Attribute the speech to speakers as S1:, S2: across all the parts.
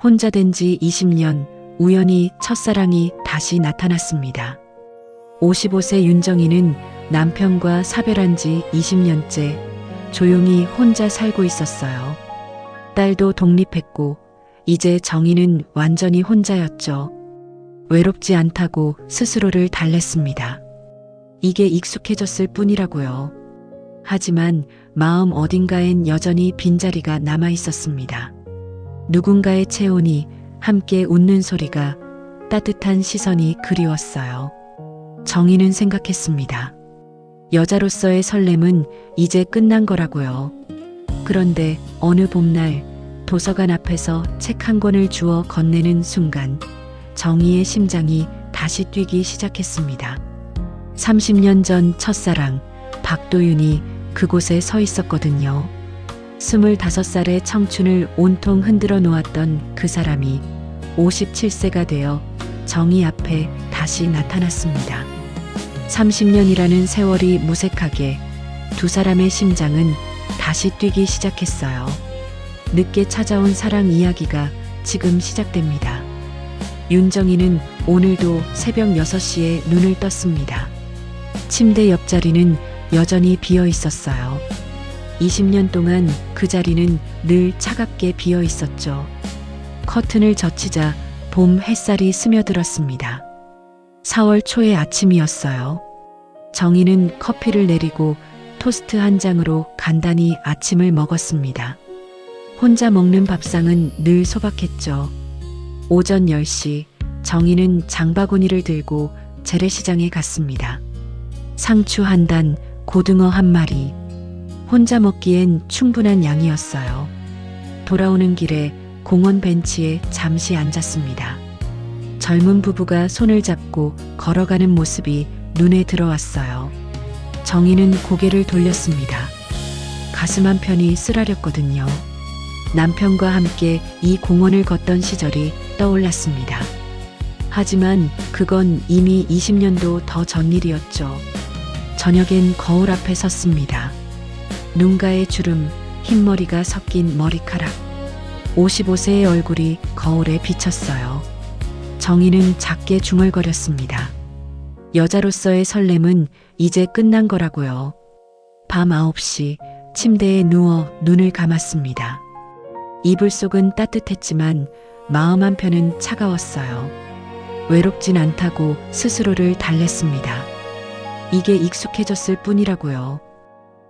S1: 혼자 된 지 20년, 우연히 첫사랑이 다시 나타났습니다. 55세 윤정희는 남편과 사별한 지 20년째 조용히 혼자 살고 있었어요. 딸도 독립했고 이제 정희는 완전히 혼자였죠. 외롭지 않다고 스스로를 달랬습니다. 이게 익숙해졌을 뿐이라고요. 하지만 마음 어딘가엔 여전히 빈자리가 남아 있었습니다. 누군가의 체온이, 함께 웃는 소리가, 따뜻한 시선이 그리웠어요. 정희는 생각했습니다. 여자로서의 설렘은 이제 끝난 거라고요. 그런데 어느 봄날 도서관 앞에서 책 한 권을 주워 건네는 순간 정희의 심장이 다시 뛰기 시작했습니다. 30년 전 첫사랑 박도윤이 그곳에 서 있었거든요. 25살의 청춘을 온통 흔들어 놓았던 그 사람이 57세가 되어 정희 앞에 다시 나타났습니다. 30년이라는 세월이 무색하게 두 사람의 심장은 다시 뛰기 시작했어요. 늦게 찾아온 사랑 이야기가 지금 시작됩니다. 윤정희는 오늘도 새벽 6시에 눈을 떴습니다. 침대 옆자리는 여전히 비어 있었어요. 20년 동안 그 자리는 늘 차갑게 비어 있었죠. 커튼을 젖히자 봄 햇살이 스며들었습니다. 4월 초의 아침이었어요. 정희는 커피를 내리고 토스트 한 장으로 간단히 아침을 먹었습니다. 혼자 먹는 밥상은 늘 소박했죠. 오전 10시 정희는 장바구니를 들고 재래시장에 갔습니다. 상추 한 단, 고등어 한 마리. 혼자 먹기엔 충분한 양이었어요. 돌아오는 길에 공원 벤치에 잠시 앉았습니다. 젊은 부부가 손을 잡고 걸어가는 모습이 눈에 들어왔어요. 정희는 고개를 돌렸습니다. 가슴 한편이 쓰라렸거든요. 남편과 함께 이 공원을 걷던 시절이 떠올랐습니다. 하지만 그건 이미 20년도 더 전 일이었죠. 저녁엔 거울 앞에 섰습니다. 눈가의 주름, 흰머리가 섞인 머리카락. 55세의 얼굴이 거울에 비쳤어요. 정희는 작게 중얼거렸습니다. 여자로서의 설렘은 이제 끝난 거라고요. 밤 9시 침대에 누워 눈을 감았습니다. 이불 속은 따뜻했지만 마음 한편은 차가웠어요. 외롭진 않다고 스스로를 달랬습니다. 이게 익숙해졌을 뿐이라고요.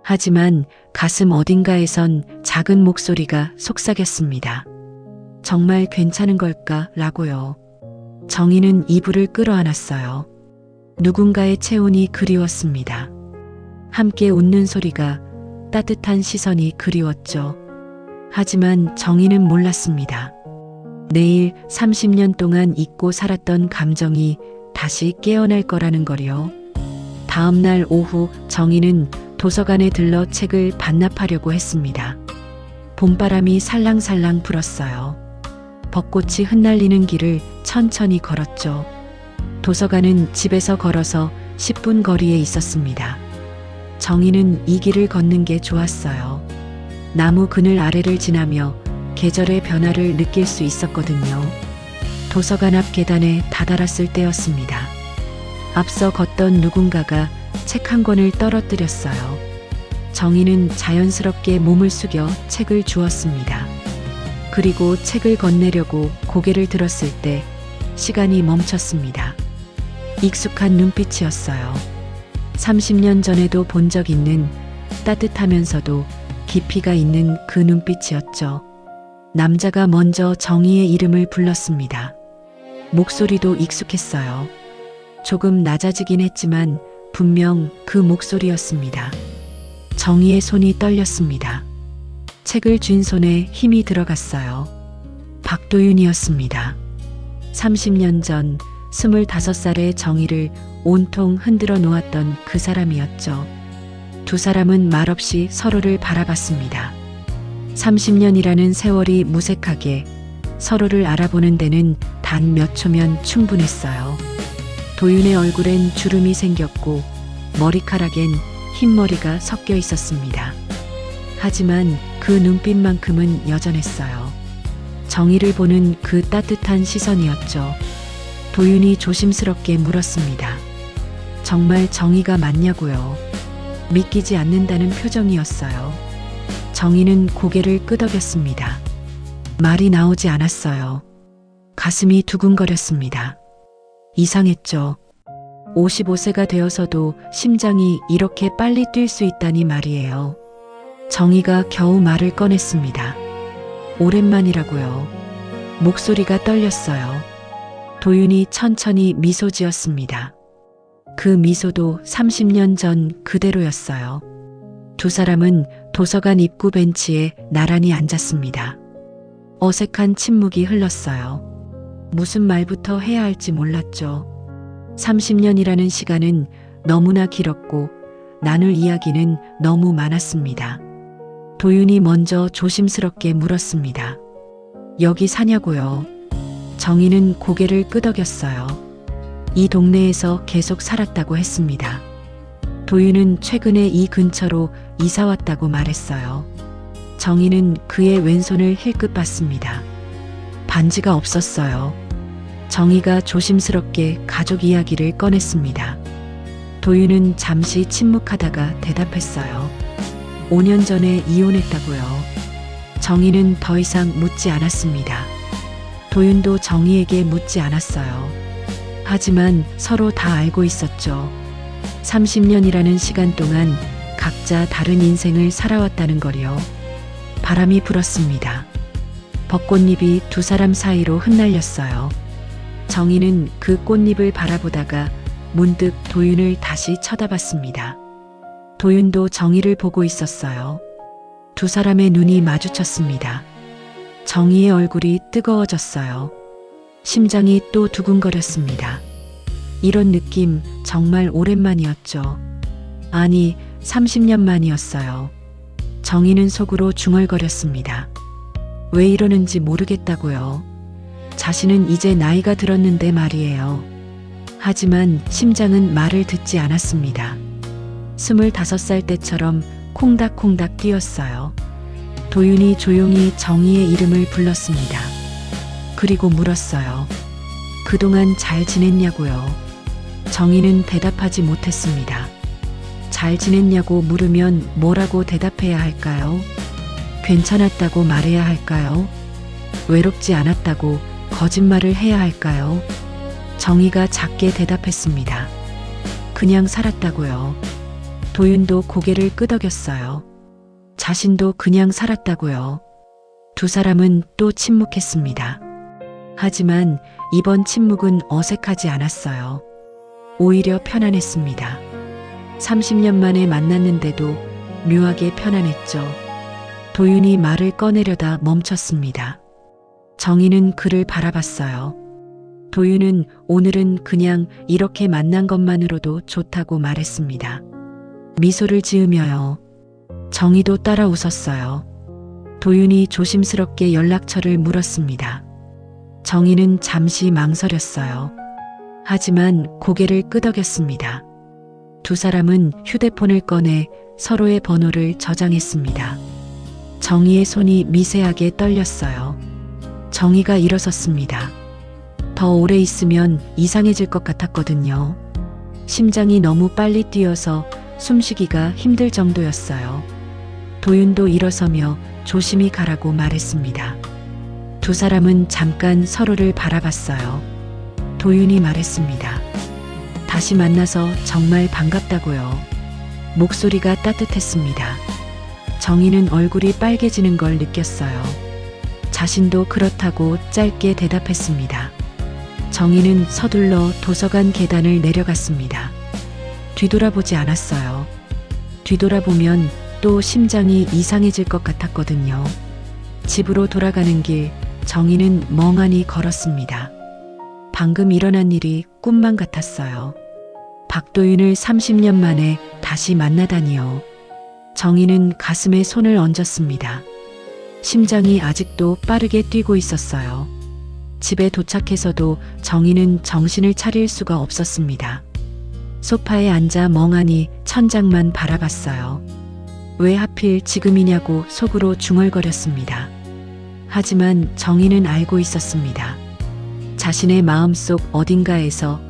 S1: 하지만 가슴 어딘가에선 작은 목소리가 속삭였습니다. 정말 괜찮은 걸까? 라고요. 정희는 이불을 끌어안았어요. 누군가의 체온이 그리웠습니다. 함께 웃는 소리가, 따뜻한 시선이 그리웠죠. 하지만 정희는 몰랐습니다. 내일 30년 동안 잊고 살았던 감정이 다시 깨어날 거라는 거요. 다음 날 오후 정희는 도서관에 들러 책을 반납하려고 했습니다. 봄바람이 살랑살랑 불었어요. 벚꽃이 흩날리는 길을 천천히 걸었죠. 도서관은 집에서 걸어서 10분 거리에 있었습니다. 정희는 이 길을 걷는 게 좋았어요. 나무 그늘 아래를 지나며 계절의 변화를 느낄 수 있었거든요. 도서관 앞 계단에 다다랐을 때였습니다. 앞서 걷던 누군가가 책 한 권을 떨어뜨렸어요. 정희는 자연스럽게 몸을 숙여 책을 주었습니다. 그리고 책을 건네려고 고개를 들었을 때 시간이 멈췄습니다. 익숙한 눈빛이었어요. 30년 전에도 본 적 있는 따뜻하면서도 깊이가 있는 그 눈빛이었죠. 남자가 먼저 정희의 이름을 불렀습니다. 목소리도 익숙했어요. 조금 낮아지긴 했지만 분명 그 목소리였습니다. 정희의 손이 떨렸습니다. 책을 쥔 손에 힘이 들어갔어요. 박도윤이었습니다. 30년 전 25살의 정희를 온통 흔들어 놓았던 그 사람이었죠. 두 사람은 말없이 서로를 바라봤습니다. 30년이라는 세월이 무색하게 서로를 알아보는 데는 단 몇 초면 충분했어요. 도윤의 얼굴엔 주름이 생겼고 머리카락엔 흰머리가 섞여 있었습니다. 하지만 그 눈빛만큼은 여전했어요. 정희를 보는 그 따뜻한 시선이었죠. 도윤이 조심스럽게 물었습니다. 정말 정희가 맞냐고요? 믿기지 않는다는 표정이었어요. 정희는 고개를 끄덕였습니다. 말이 나오지 않았어요. 가슴이 두근거렸습니다. 이상했죠. 55세가 되어서도 심장이 이렇게 빨리 뛸 수 있다니 말이에요. 정희가 겨우 말을 꺼냈습니다. 오랜만이라고요. 목소리가 떨렸어요. 도윤이 천천히 미소 지었습니다. 그 미소도 30년 전 그대로였어요. 두 사람은 도서관 입구 벤치에 나란히 앉았습니다. 어색한 침묵이 흘렀어요. 무슨 말부터 해야 할지 몰랐죠. 30년이라는 시간은 너무나 길었고 나눌 이야기는 너무 많았습니다. 도윤이 먼저 조심스럽게 물었습니다. 여기 사냐고요? 정희는 고개를 끄덕였어요. 이 동네에서 계속 살았다고 했습니다. 도윤은 최근에 이 근처로 이사 왔다고 말했어요. 정희는 그의 왼손을 힐끗 봤습니다. 반지가 없었어요. 정희가 조심스럽게 가족 이야기를 꺼냈습니다. 도윤은 잠시 침묵하다가 대답했어요. 5년 전에 이혼했다고요. 정희는 더 이상 묻지 않았습니다. 도윤도 정희에게 묻지 않았어요. 하지만 서로 다 알고 있었죠. 30년이라는 시간 동안 각자 다른 인생을 살아왔다는 걸요. 바람이 불었습니다. 벚꽃잎이 두 사람 사이로 흩날렸어요. 정희는 그 꽃잎을 바라보다가 문득 도윤을 다시 쳐다봤습니다. 도윤도 정희를 보고 있었어요. 두 사람의 눈이 마주쳤습니다. 정희의 얼굴이 뜨거워졌어요. 심장이 또 두근거렸습니다. 이런 느낌 정말 오랜만이었죠. 아니, 30년 만이었어요. 정희는 속으로 중얼거렸습니다. 왜 이러는지 모르겠다고요. 자신은 이제 나이가 들었는데 말이에요. 하지만 심장은 말을 듣지 않았습니다. 25살 때처럼 콩닥콩닥 뛰었어요. 도윤이 조용히 정희의 이름을 불렀습니다. 그리고 물었어요. 그동안 잘 지냈냐고요. 정희는 대답하지 못했습니다. 잘 지냈냐고 물으면 뭐라고 대답해야 할까요? 괜찮았다고 말해야 할까요? 외롭지 않았다고 거짓말을 해야 할까요? 정희가 작게 대답했습니다. 그냥 살았다고요. 도윤도 고개를 끄덕였어요. 자신도 그냥 살았다고요. 두 사람은 또 침묵했습니다. 하지만 이번 침묵은 어색하지 않았어요. 오히려 편안했습니다. 30년 만에 만났는데도 묘하게 편안했죠. 도윤이 말을 꺼내려다 멈췄습니다. 정희는 그를 바라봤어요. 도윤은 오늘은 그냥 이렇게 만난 것만으로도 좋다고 말했습니다. 미소를 지으며요. 정희도 따라 웃었어요. 도윤이 조심스럽게 연락처를 물었습니다. 정희는 잠시 망설였어요. 하지만 고개를 끄덕였습니다. 두 사람은 휴대폰을 꺼내 서로의 번호를 저장했습니다. 정희의 손이 미세하게 떨렸어요. 정희가 일어섰습니다. 더 오래 있으면 이상해질 것 같았거든요. 심장이 너무 빨리 뛰어서 숨쉬기가 힘들 정도였어요. 도윤도 일어서며 조심히 가라고 말했습니다. 두 사람은 잠깐 서로를 바라봤어요. 도윤이 말했습니다. 다시 만나서 정말 반갑다고요. 목소리가 따뜻했습니다. 정희는 얼굴이 빨개지는 걸 느꼈어요. 자신도 그렇다고 짧게 대답했습니다. 정희는 서둘러 도서관 계단을 내려갔습니다. 뒤돌아보지 않았어요. 뒤돌아보면 또 심장이 이상해질 것 같았거든요. 집으로 돌아가는 길, 정희는 멍하니 걸었습니다. 방금 일어난 일이 꿈만 같았어요. 박도윤을 30년 만에 다시 만나다니요. 정희는 가슴에 손을 얹었습니다. 심장이 아직도 빠르게 뛰고 있었어요. 집에 도착해서도 정희는 정신을 차릴 수가 없었습니다. 소파에 앉아 멍하니 천장만 바라봤어요. 왜 하필 지금이냐고 속으로 중얼거렸습니다. 하지만 정희는 알고 있었습니다. 자신의 마음속 어딘가에서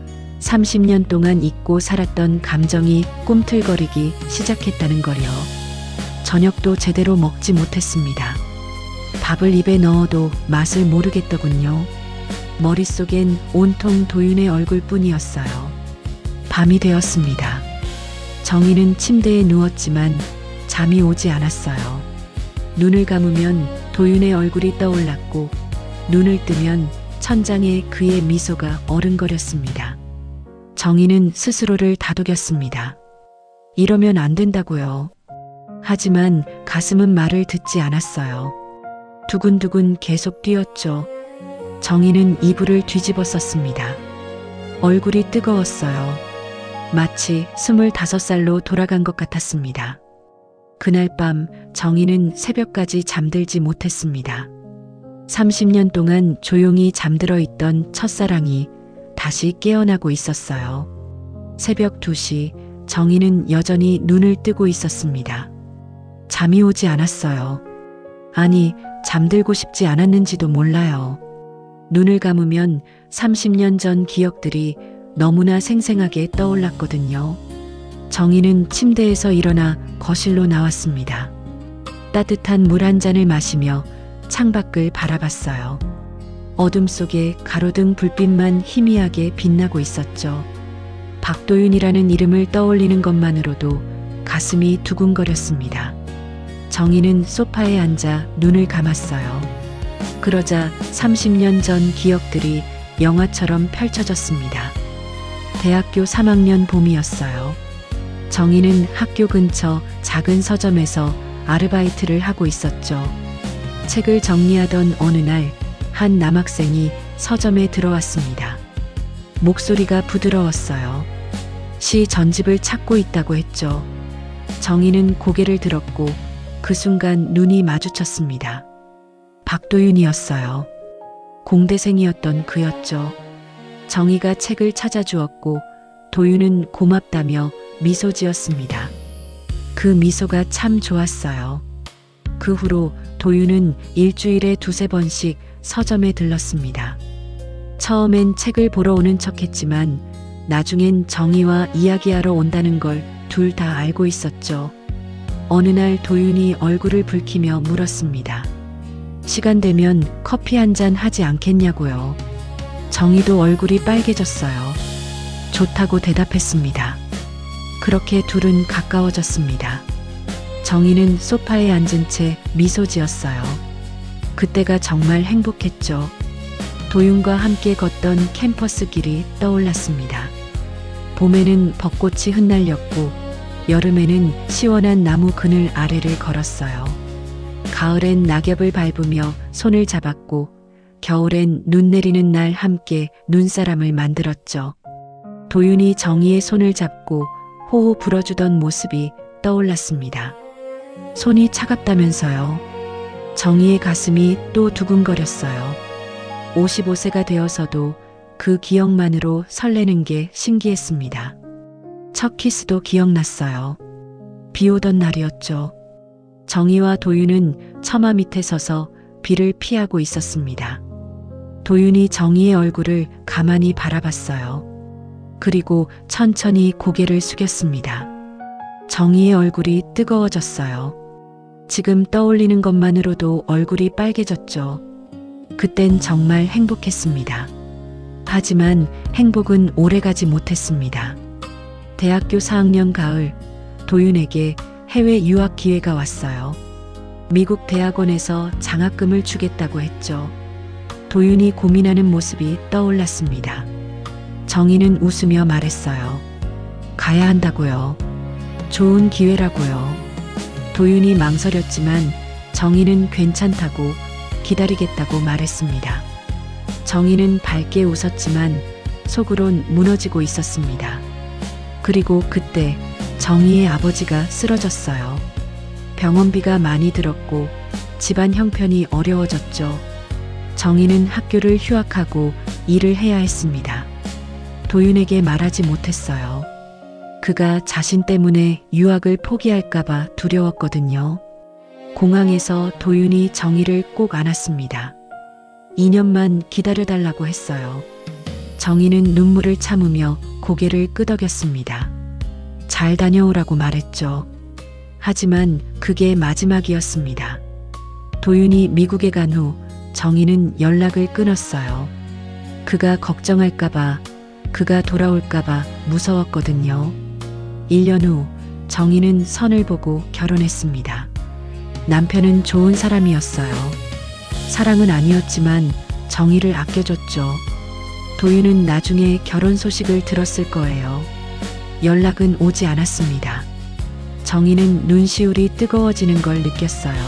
S1: 30년 동안 잊고 살았던 감정이 꿈틀거리기 시작했다는 거요. 저녁도 제대로 먹지 못했습니다. 밥을 입에 넣어도 맛을 모르겠더군요. 머릿속엔 온통 도윤의 얼굴뿐이었어요. 밤이 되었습니다. 정희는 침대에 누웠지만 잠이 오지 않았어요. 눈을 감으면 도윤의 얼굴이 떠올랐고 눈을 뜨면 천장에 그의 미소가 어른거렸습니다. 정희는 스스로를 다독였습니다. 이러면 안 된다고요. 하지만 가슴은 말을 듣지 않았어요. 두근두근 계속 뛰었죠. 정희는 이불을 뒤집어 썼습니다. 얼굴이 뜨거웠어요. 마치 25살로 돌아간 것 같았습니다. 그날 밤 정희는 새벽까지 잠들지 못했습니다. 30년 동안 조용히 잠들어 있던 첫사랑이 다시 깨어나고 있었어요. 새벽 2시 정희는 여전히 눈을 뜨고 있었습니다. 잠이 오지 않았어요. 아니, 잠들고 싶지 않았는지도 몰라요. 눈을 감으면 30년 전 기억들이 너무나 생생하게 떠올랐거든요. 정희는 침대에서 일어나 거실로 나왔습니다. 따뜻한 물 한 잔을 마시며 창밖을 바라봤어요. 어둠 속에 가로등 불빛만 희미하게 빛나고 있었죠. 박도윤이라는 이름을 떠올리는 것만으로도 가슴이 두근거렸습니다. 정희는 소파에 앉아 눈을 감았어요. 그러자 30년 전 기억들이 영화처럼 펼쳐졌습니다. 대학교 3학년 봄이었어요. 정희는 학교 근처 작은 서점에서 아르바이트를 하고 있었죠. 책을 정리하던 어느 날 한 남학생이 서점에 들어왔습니다. 목소리가 부드러웠어요. 시 전집을 찾고 있다고 했죠. 정희는 고개를 들었고 그 순간 눈이 마주쳤습니다. 박도윤이었어요. 공대생이었던 그였죠. 정희가 책을 찾아주었고 도윤은 고맙다며 미소 지었습니다. 그 미소가 참 좋았어요. 그 후로 도윤은 일주일에 2~3번씩 서점에 들렀습니다. 처음엔 책을 보러 오는 척했지만 나중엔 정희와 이야기하러 온다는 걸 둘 다 알고 있었죠. 어느 날 도윤이 얼굴을 붉히며 물었습니다. 시간 되면 커피 한 잔 하지 않겠냐고요. 정희도 얼굴이 빨개졌어요. 좋다고 대답했습니다. 그렇게 둘은 가까워졌습니다. 정희는 소파에 앉은 채 미소 지었어요. 그때가 정말 행복했죠. 도윤과 함께 걷던 캠퍼스 길이 떠올랐습니다. 봄에는 벚꽃이 흩날렸고 여름에는 시원한 나무 그늘 아래를 걸었어요. 가을엔 낙엽을 밟으며 손을 잡았고 겨울엔 눈 내리는 날 함께 눈사람을 만들었죠. 도윤이 정희의 손을 잡고 호호 불어주던 모습이 떠올랐습니다. 손이 차갑다면서요. 정희의 가슴이 또 두근거렸어요. 55세가 되어서도 그 기억만으로 설레는 게 신기했습니다. 첫 키스도 기억났어요. 비 오던 날이었죠. 정희와 도윤은 처마 밑에 서서 비를 피하고 있었습니다. 도윤이 정희의 얼굴을 가만히 바라봤어요. 그리고 천천히 고개를 숙였습니다. 정희의 얼굴이 뜨거워졌어요. 지금 떠올리는 것만으로도 얼굴이 빨개졌죠. 그땐 정말 행복했습니다. 하지만 행복은 오래가지 못했습니다. 대학교 4학년 가을, 도윤에게 해외 유학 기회가 왔어요. 미국 대학원에서 장학금을 주겠다고 했죠. 도윤이 고민하는 모습이 떠올랐습니다. 정희는 웃으며 말했어요. 가야 한다고요. 좋은 기회라고요. 도윤이 망설였지만 정희는 괜찮다고 기다리겠다고 말했습니다. 정희는 밝게 웃었지만 속으론 무너지고 있었습니다. 그리고 그때 정희의 아버지가 쓰러졌어요. 병원비가 많이 들었고 집안 형편이 어려워졌죠. 정희는 학교를 휴학하고 일을 해야 했습니다. 도윤에게 말하지 못했어요. 그가 자신 때문에 유학을 포기할까봐 두려웠거든요. 공항에서 도윤이 정희를 꼭 안았습니다. 2년만 기다려달라고 했어요. 정희는 눈물을 참으며 고개를 끄덕였습니다. 잘 다녀오라고 말했죠. 하지만 그게 마지막이었습니다. 도윤이 미국에 간 후 정희는 연락을 끊었어요. 그가 걱정할까봐, 그가 돌아올까봐 무서웠거든요. 1년 후 정희는 선을 보고 결혼했습니다. 남편은 좋은 사람이었어요. 사랑은 아니었지만 정희를 아껴줬죠. 도윤은 나중에 결혼 소식을 들었을 거예요. 연락은 오지 않았습니다. 정희는 눈시울이 뜨거워지는 걸 느꼈어요.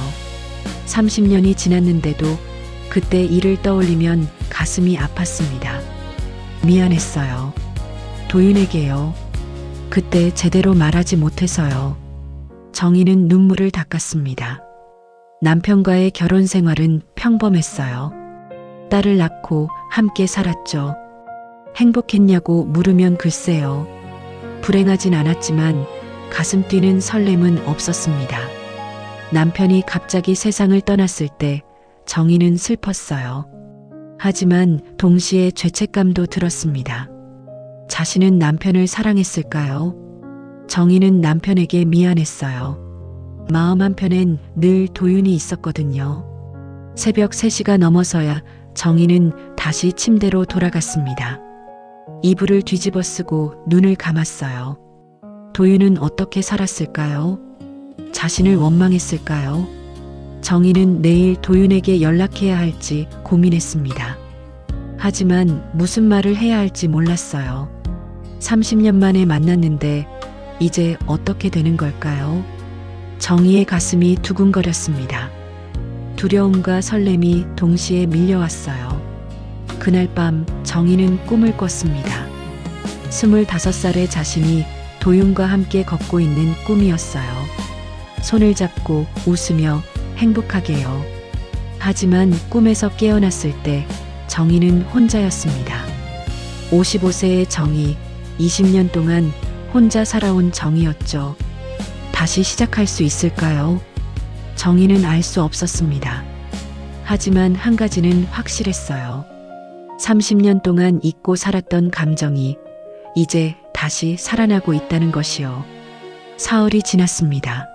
S1: 30년이 지났는데도 그때 일을 떠올리면 가슴이 아팠습니다. 미안했어요. 도윤에게요. 그때 제대로 말하지 못해서요. 정희는 눈물을 닦았습니다. 남편과의 결혼 생활은 평범했어요. 딸을 낳고 함께 살았죠. 행복했냐고 물으면 글쎄요. 불행하진 않았지만 가슴 뛰는 설렘은 없었습니다. 남편이 갑자기 세상을 떠났을 때 정희는 슬펐어요. 하지만 동시에 죄책감도 들었습니다. 자신은 남편을 사랑했을까요? 정희는 남편에게 미안했어요. 마음 한편엔 늘 도윤이 있었거든요. 새벽 3시가 넘어서야 정희는 다시 침대로 돌아갔습니다. 이불을 뒤집어 쓰고 눈을 감았어요. 도윤은 어떻게 살았을까요? 자신을 원망했을까요? 정희는 내일 도윤에게 연락해야 할지 고민했습니다. 하지만 무슨 말을 해야 할지 몰랐어요. 30년 만에 만났는데 이제 어떻게 되는 걸까요? 정희의 가슴이 두근거렸습니다. 두려움과 설렘이 동시에 밀려왔어요. 그날 밤 정희는 꿈을 꿨습니다. 25살의 자신이 도윤과 함께 걷고 있는 꿈이었어요. 손을 잡고 웃으며 행복하게요. 하지만 꿈에서 깨어났을 때 정희는 혼자였습니다. 55세의 정희, 20년 동안 혼자 살아온 정희였죠. 다시 시작할 수 있을까요? 정희는 알 수 없었습니다. 하지만 한 가지는 확실했어요. 30년 동안 잊고 살았던 감정이 이제 다시 살아나고 있다는 것이요. 사흘이 지났습니다.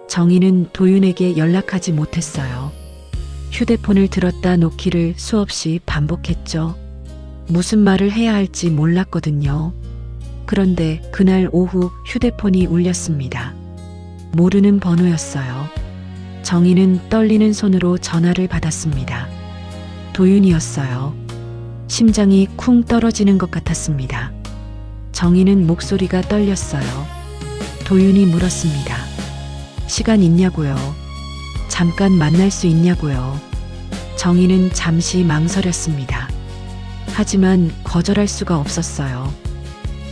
S1: 정희는 도윤에게 연락하지 못했어요. 휴대폰을 들었다 놓기를 수없이 반복했죠. 무슨 말을 해야 할지 몰랐거든요. 그런데 그날 오후 휴대폰이 울렸습니다. 모르는 번호였어요. 정희는 떨리는 손으로 전화를 받았습니다. 도윤이었어요. 심장이 쿵 떨어지는 것 같았습니다. 정희는 목소리가 떨렸어요. 도윤이 물었습니다. 시간 있냐고요? 잠깐 만날 수 있냐고요? 정희는 잠시 망설였습니다. 하지만 거절할 수가 없었어요.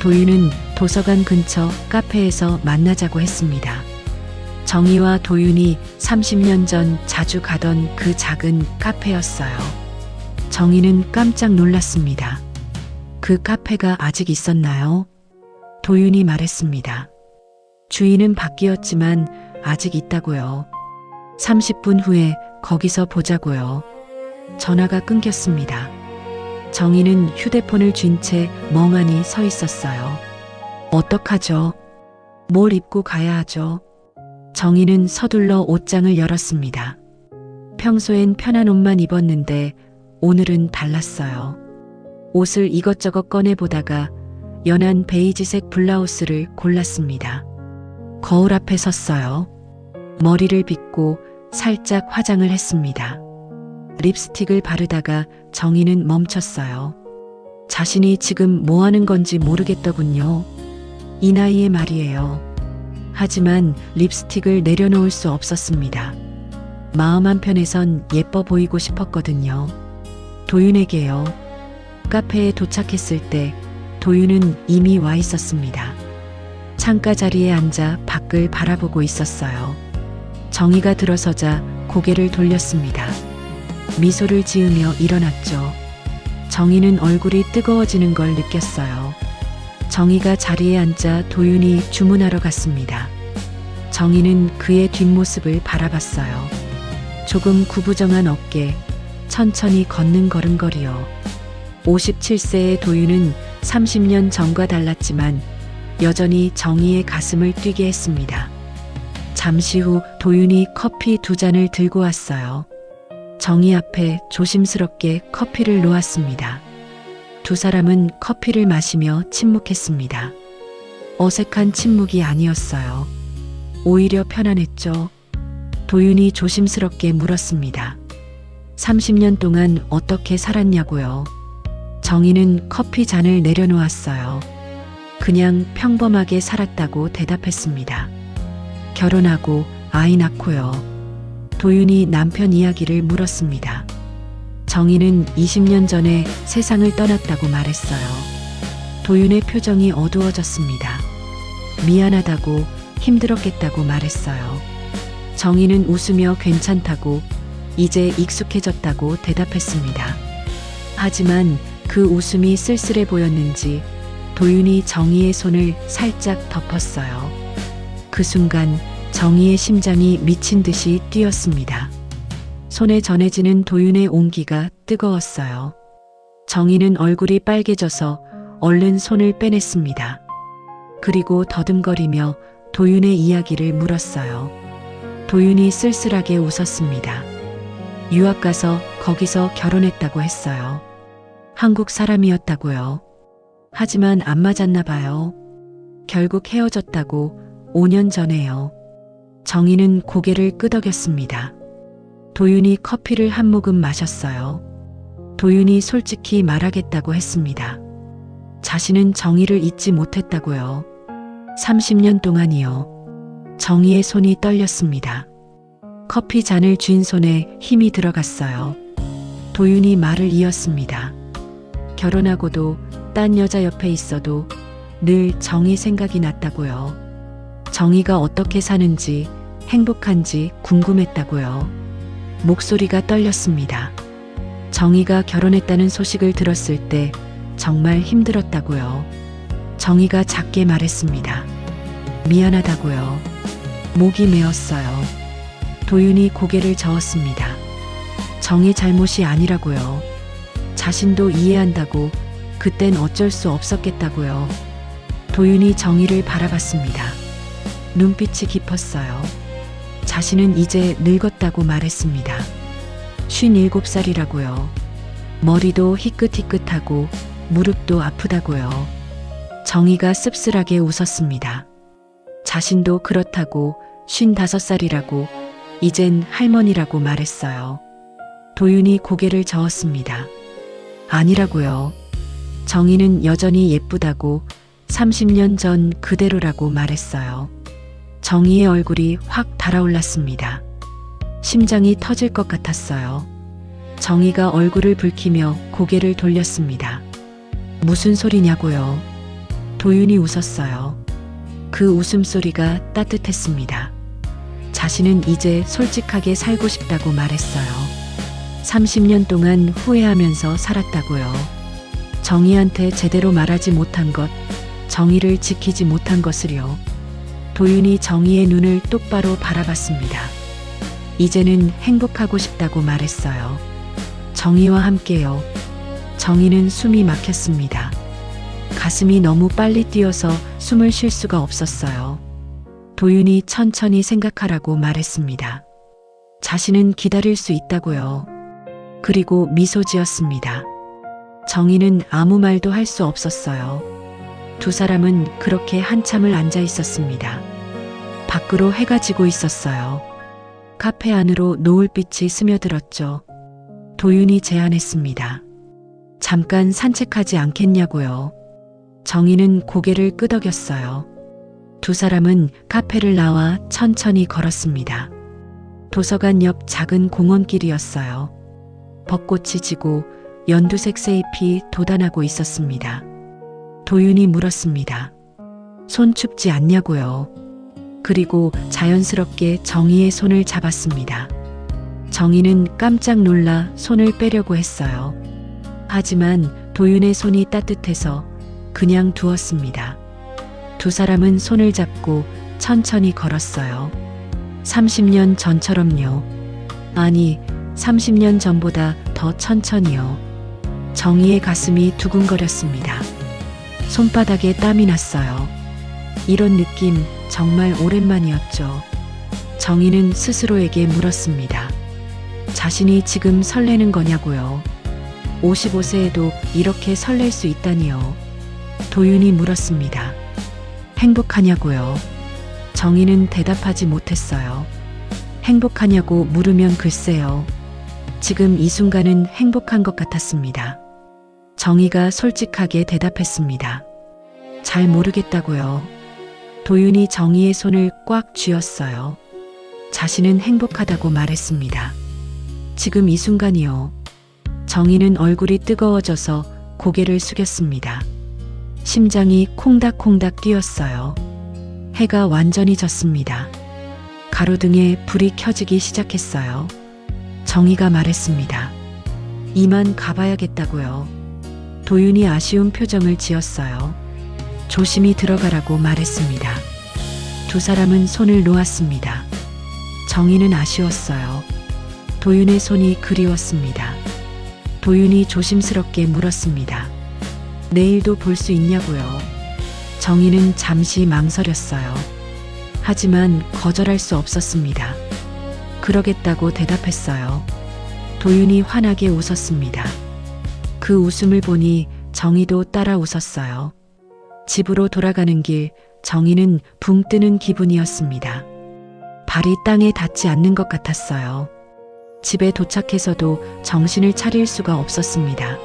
S1: 도윤은 도서관 근처 카페에서 만나자고 했습니다. 정희와 도윤이 30년 전 자주 가던 그 작은 카페였어요. 정희는 깜짝 놀랐습니다. 그 카페가 아직 있었나요? 도윤이 말했습니다. 주인은 바뀌었지만 아직 있다고요. 30분 후에 거기서 보자고요. 전화가 끊겼습니다. 정희는 휴대폰을 쥔 채 멍하니 서 있었어요. 어떡하죠? 뭘 입고 가야 하죠? 정희는 서둘러 옷장을 열었습니다. 평소엔 편한 옷만 입었는데 오늘은 달랐어요. 옷을 이것저것 꺼내보다가 연한 베이지색 블라우스를 골랐습니다. 거울 앞에 섰어요. 머리를 빗고 살짝 화장을 했습니다. 립스틱을 바르다가 정희는 멈췄어요. 자신이 지금 뭐 하는 건지 모르겠더군요. 이 나이에 말이에요. 하지만 립스틱을 내려놓을 수 없었습니다. 마음 한편에선 예뻐 보이고 싶었거든요. 도윤에게요. 카페에 도착했을 때 도윤은 이미 와 있었습니다. 창가 자리에 앉아 밖을 바라보고 있었어요. 정희가 들어서자 고개를 돌렸습니다. 미소를 지으며 일어났죠. 정희는 얼굴이 뜨거워지는 걸 느꼈어요. 정희가 자리에 앉자 도윤이 주문하러 갔습니다. 정희는 그의 뒷모습을 바라봤어요. 조금 구부정한 어깨, 천천히 걷는 걸음걸이요. 57세의 도윤은 30년 전과 달랐지만 여전히 정희의 가슴을 뛰게 했습니다. 잠시 후 도윤이 커피 2잔을 들고 왔어요. 정희 앞에 조심스럽게 커피를 놓았습니다. 두 사람은 커피를 마시며 침묵했습니다. 어색한 침묵이 아니었어요. 오히려 편안했죠. 도윤이 조심스럽게 물었습니다. 30년 동안 어떻게 살았냐고요. 정희는 커피 잔을 내려놓았어요. 그냥 평범하게 살았다고 대답했습니다. 결혼하고 아이 낳고요. 도윤이 남편 이야기를 물었습니다. 정희는 20년 전에 세상을 떠났다고 말했어요. 도윤의 표정이 어두워졌습니다. 미안하다고, 힘들었겠다고 말했어요. 정희는 웃으며 괜찮다고, 이제 익숙해졌다고 대답했습니다. 하지만 그 웃음이 쓸쓸해 보였는지 도윤이 정희의 손을 살짝 덮었어요. 그 순간 정희의 심장이 미친 듯이 뛰었습니다. 손에 전해지는 도윤의 온기가 뜨거웠어요. 정희는 얼굴이 빨개져서 얼른 손을 빼냈습니다. 그리고 더듬거리며 도윤의 이야기를 물었어요. 도윤이 쓸쓸하게 웃었습니다. 유학 가서 거기서 결혼했다고 했어요. 한국 사람이었다고요. 하지만 안 맞았나 봐요. 결국 헤어졌다고 5년 전에요. 정희는 고개를 끄덕였습니다. 도윤이 커피를 한 모금 마셨어요. 도윤이 솔직히 말하겠다고 했습니다. 자신은 정희를 잊지 못했다고요. 30년 동안이요. 정희의 손이 떨렸습니다. 커피 잔을 쥔 손에 힘이 들어갔어요. 도윤이 말을 이었습니다. 결혼하고도 딴 여자 옆에 있어도 늘 정희 생각이 났다고요. 정희가 어떻게 사는지, 행복한지 궁금했다고요. 목소리가 떨렸습니다. 정희가 결혼했다는 소식을 들었을 때 정말 힘들었다고요. 정희가 작게 말했습니다. 미안하다고요. 목이 메었어요. 도윤이 고개를 저었습니다. 정희 잘못이 아니라고요. 자신도 이해한다고, 그땐 어쩔 수 없었겠다고요. 도윤이 정희를 바라봤습니다. 눈빛이 깊었어요. 자신은 이제 늙었다고 말했습니다. 57살이라고요. 머리도 희끗희끗하고 무릎도 아프다고요. 정희가 씁쓸하게 웃었습니다. 자신도 그렇다고 55살이라고 이젠 할머니라고 말했어요. 도윤이 고개를 저었습니다. 아니라고요. 정희는 여전히 예쁘다고 30년 전 그대로라고 말했어요. 정희의 얼굴이 확 달아올랐습니다. 심장이 터질 것 같았어요. 정희가 얼굴을 붉히며 고개를 돌렸습니다. 무슨 소리냐고요. 도윤이 웃었어요. 그 웃음소리가 따뜻했습니다. 자신은 이제 솔직하게 살고 싶다고 말했어요. 30년 동안 후회하면서 살았다고요. 정희한테 제대로 말하지 못한 것, 정희를 지키지 못한 것을요. 도윤이 정희의 눈을 똑바로 바라봤습니다. 이제는 행복하고 싶다고 말했어요. 정희와 함께요. 정희는 숨이 막혔습니다. 가슴이 너무 빨리 뛰어서 숨을 쉴 수가 없었어요. 도윤이 천천히 생각하라고 말했습니다. 자신은 기다릴 수 있다고요. 그리고 미소 지었습니다. 정희는 아무 말도 할 수 없었어요. 두 사람은 그렇게 한참을 앉아 있었습니다. 밖으로 해가 지고 있었어요. 카페 안으로 노을빛이 스며들었죠. 도윤이 제안했습니다. 잠깐 산책하지 않겠냐고요. 정희는 고개를 끄덕였어요. 두 사람은 카페를 나와 천천히 걸었습니다. 도서관 옆 작은 공원길이었어요. 벚꽃이 지고 연두색 새잎이 돋아나고 있었습니다. 도윤이 물었습니다. 손 춥지 않냐고요. 그리고 자연스럽게 정희의 손을 잡았습니다. 정희는 깜짝 놀라 손을 빼려고 했어요. 하지만 도윤의 손이 따뜻해서 그냥 두었습니다. 두 사람은 손을 잡고 천천히 걸었어요. 30년 전처럼요. 아니, 30년 전보다 더 천천히요. 정희의 가슴이 두근거렸습니다. 손바닥에 땀이 났어요. 이런 느낌 정말 오랜만이었죠. 정희는 스스로에게 물었습니다. 자신이 지금 설레는 거냐고요. 55세에도 이렇게 설렐 수 있다니요. 도윤이 물었습니다. 행복하냐고요. 정희는 대답하지 못했어요. 행복하냐고 물으면 글쎄요. 지금 이 순간은 행복한 것 같았습니다. 정희가 솔직하게 대답했습니다. 잘 모르겠다고요. 도윤이 정희의 손을 꽉 쥐었어요. 자신은 행복하다고 말했습니다. 지금 이 순간이요. 정희는 얼굴이 뜨거워져서 고개를 숙였습니다. 심장이 콩닥콩닥 뛰었어요. 해가 완전히 졌습니다. 가로등에 불이 켜지기 시작했어요. 정희가 말했습니다. 이만 가봐야겠다고요. 도윤이 아쉬운 표정을 지었어요. 조심히 들어가라고 말했습니다. 두 사람은 손을 놓았습니다. 정희는 아쉬웠어요. 도윤의 손이 그리웠습니다. 도윤이 조심스럽게 물었습니다. 내일도 볼 수 있냐고요. 정희는 잠시 망설였어요. 하지만 거절할 수 없었습니다. 그러겠다고 대답했어요. 도윤이 환하게 웃었습니다. 그 웃음을 보니 정희도 따라 웃었어요. 집으로 돌아가는 길, 정희는 붕 뜨는 기분이었습니다. 발이 땅에 닿지 않는 것 같았어요. 집에 도착해서도 정신을 차릴 수가 없었습니다.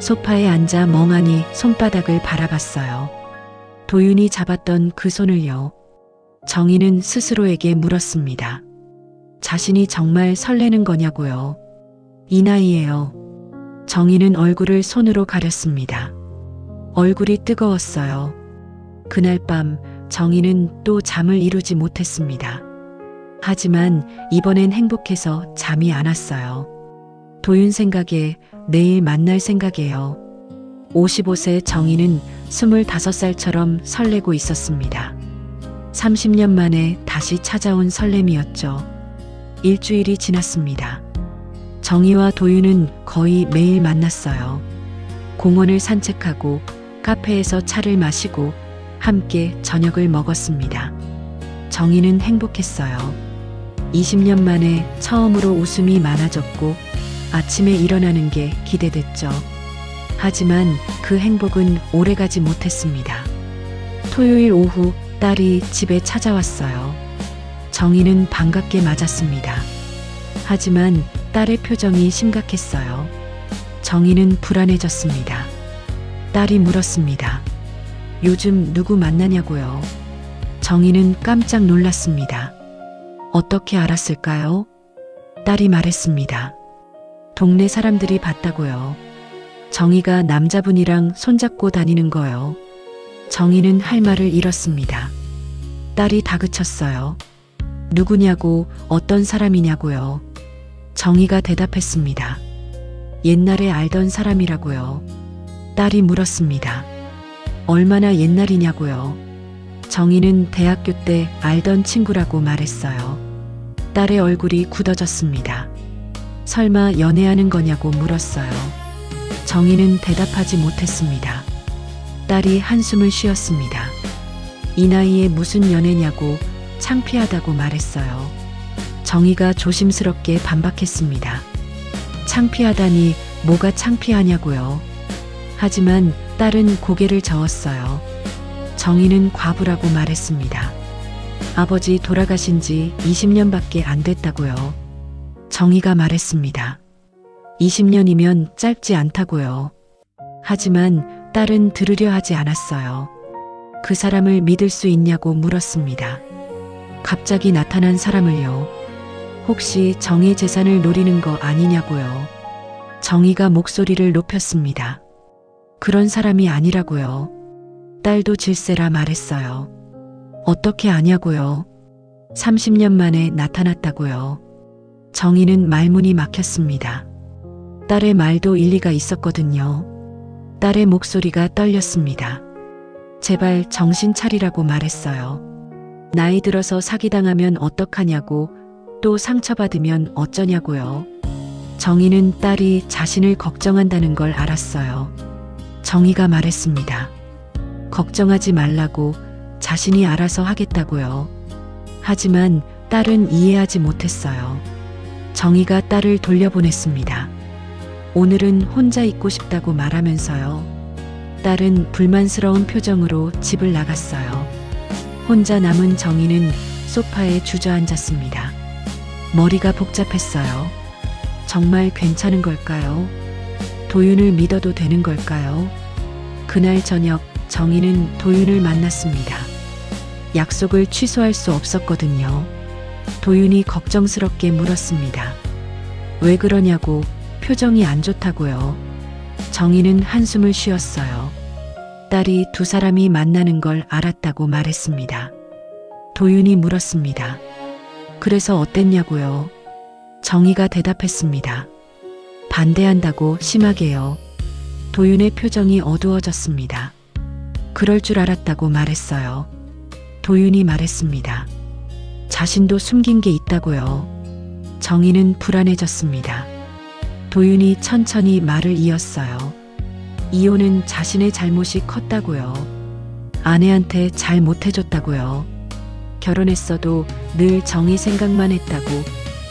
S1: 소파에 앉아 멍하니 손바닥을 바라봤어요. 도윤이 잡았던 그 손을요. 정희는 스스로에게 물었습니다. 자신이 정말 설레는 거냐고요. 이 나이에요. 정희는 얼굴을 손으로 가렸습니다. 얼굴이 뜨거웠어요. 그날 밤 정희는 또 잠을 이루지 못했습니다. 하지만 이번엔 행복해서 잠이 안 왔어요. 도윤 생각에 내일 만날 생각에요. 55세 정희는 25살처럼 설레고 있었습니다. 30년 만에 다시 찾아온 설렘이었죠. 일주일이 지났습니다. 정희와 도윤은 거의 매일 만났어요. 공원을 산책하고 카페에서 차를 마시고 함께 저녁을 먹었습니다. 정희는 행복했어요. 20년 만에 처음으로 웃음이 많아졌고 아침에 일어나는 게 기대됐죠. 하지만 그 행복은 오래가지 못했습니다. 토요일 오후 딸이 집에 찾아왔어요. 정희는 반갑게 맞았습니다. 하지만 딸의 표정이 심각했어요. 정희는 불안해졌습니다. 딸이 물었습니다. 요즘 누구 만나냐고요. 정희는 깜짝 놀랐습니다. 어떻게 알았을까요? 딸이 말했습니다. 동네 사람들이 봤다고요. 정희가 남자분이랑 손잡고 다니는 거요. 정희는 할 말을 잃었습니다. 딸이 다그쳤어요. 누구냐고, 어떤 사람이냐고요. 정희가 대답했습니다. 옛날에 알던 사람이라고요. 딸이 물었습니다. 얼마나 옛날이냐고요. 정희는 대학교 때 알던 친구라고 말했어요. 딸의 얼굴이 굳어졌습니다. 설마 연애하는 거냐고 물었어요. 정희는 대답하지 못했습니다. 딸이 한숨을 쉬었습니다. 이 나이에 무슨 연애냐고 창피하다고 말했어요. 정희가 조심스럽게 반박했습니다. 창피하다니 뭐가 창피하냐고요. 하지만 딸은 고개를 저었어요. 정희는 과부라고 말했습니다. 아버지 돌아가신 지 20년밖에 안 됐다고요. 정희가 말했습니다. 20년이면 짧지 않다고요. 하지만 딸은 들으려 하지 않았어요. 그 사람을 믿을 수 있냐고 물었습니다. 갑자기 나타난 사람을요. 혹시 정희 재산을 노리는 거 아니냐고요. 정희가 목소리를 높였습니다. 그런 사람이 아니라고요. 딸도 질세라 말했어요. 어떻게 아냐고요. 30년 만에 나타났다고요. 정희는 말문이 막혔습니다. 딸의 말도 일리가 있었거든요. 딸의 목소리가 떨렸습니다. 제발 정신 차리라고 말했어요. 나이 들어서 사기당하면 어떡하냐고, 또 상처받으면 어쩌냐고요. 정희는 딸이 자신을 걱정한다는 걸 알았어요. 정희가 말했습니다. 걱정하지 말라고, 자신이 알아서 하겠다고요. 하지만 딸은 이해하지 못했어요. 정희가 딸을 돌려보냈습니다. 오늘은 혼자 있고 싶다고 말하면서요. 딸은 불만스러운 표정으로 집을 나갔어요. 혼자 남은 정희는 소파에 주저앉았습니다. 머리가 복잡했어요. 정말 괜찮은 걸까요? 도윤을 믿어도 되는 걸까요? 그날 저녁 정희는 도윤을 만났습니다. 약속을 취소할 수 없었거든요. 도윤이 걱정스럽게 물었습니다. 왜 그러냐고, 표정이 안 좋다고요. 정희는 한숨을 쉬었어요. 딸이 두 사람이 만나는 걸 알았다고 말했습니다. 도윤이 물었습니다. 그래서 어땠냐고요? 정희가 대답했습니다. 반대한다고, 심하게요. 도윤의 표정이 어두워졌습니다. 그럴 줄 알았다고 말했어요. 도윤이 말했습니다. 자신도 숨긴 게 있다고요. 정희는 불안해졌습니다. 도윤이 천천히 말을 이었어요. 이혼은 자신의 잘못이 컸다고요. 아내한테 잘 못해줬다고요. 결혼했어도 늘 정희 생각만 했다고,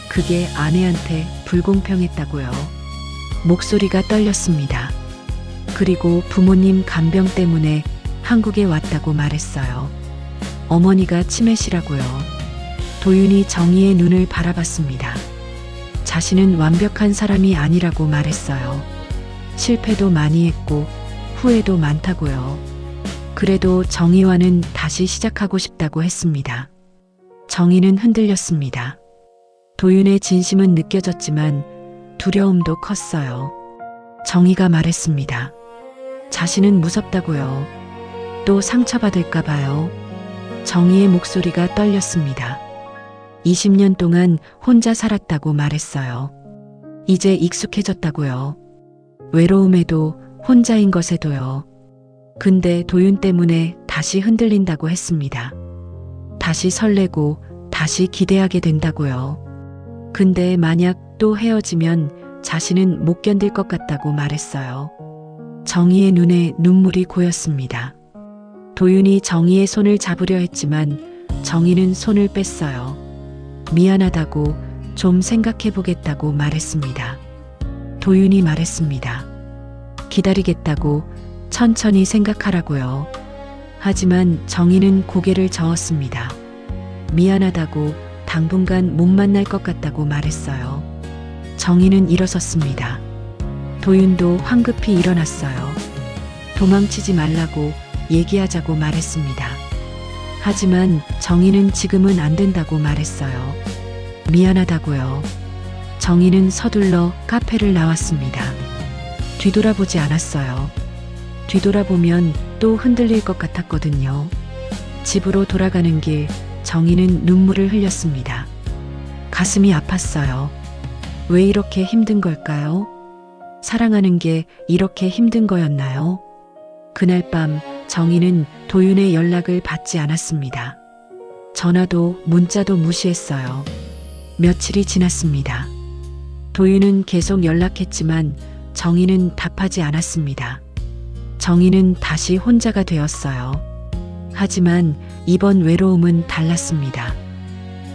S1: 그게 아내한테 불공평했다고요. 목소리가 떨렸습니다. 그리고 부모님 간병 때문에 한국에 왔다고 말했어요. 어머니가 치매시라고요. 도윤이 정희의 눈을 바라봤습니다. 자신은 완벽한 사람이 아니라고 말했어요. 실패도 많이 했고 후회도 많다고요. 그래도 정희와는 다시 시작하고 싶다고 했습니다. 정희는 흔들렸습니다. 도윤의 진심은 느껴졌지만 두려움도 컸어요. 정희가 말했습니다. 자신은 무섭다고요. 또 상처받을까 봐요. 정희의 목소리가 떨렸습니다. 20년 동안 혼자 살았다고 말했어요. 이제 익숙해졌다고요. 외로움에도 혼자인 것에도요. 근데 도윤 때문에 다시 흔들린다고 했습니다. 다시 설레고 다시 기대하게 된다고요. 근데 만약 또 헤어지면 자신은 못 견딜 것 같다고 말했어요. 정희의 눈에 눈물이 고였습니다. 도윤이 정희의 손을 잡으려 했지만 정희는 손을 뺐어요. 미안하다고, 좀 생각해 보겠다고 말했습니다. 도윤이 말했습니다. 기다리겠다고, 천천히 생각하라고요. 하지만 정희는 고개를 저었습니다. 미안하다고, 당분간 못 만날 것 같다고 말했어요. 정희는 일어섰습니다. 도윤도 황급히 일어났어요. 도망치지 말라고, 얘기하자고 말했습니다. 하지만 정희는 지금은 안 된다고 말했어요. 미안하다고요. 정희는 서둘러 카페를 나왔습니다. 뒤돌아보지 않았어요. 뒤돌아보면 또 흔들릴 것 같았거든요. 집으로 돌아가는 길 정희는 눈물을 흘렸습니다. 가슴이 아팠어요. 왜 이렇게 힘든 걸까요? 사랑하는 게 이렇게 힘든 거였나요? 그날 밤 정희는 도윤의 연락을 받지 않았습니다. 전화도 문자도 무시했어요. 며칠이 지났습니다. 도윤은 계속 연락했지만 정희는 답하지 않았습니다. 정희는 다시 혼자가 되었어요. 하지만 이번 외로움은 달랐습니다.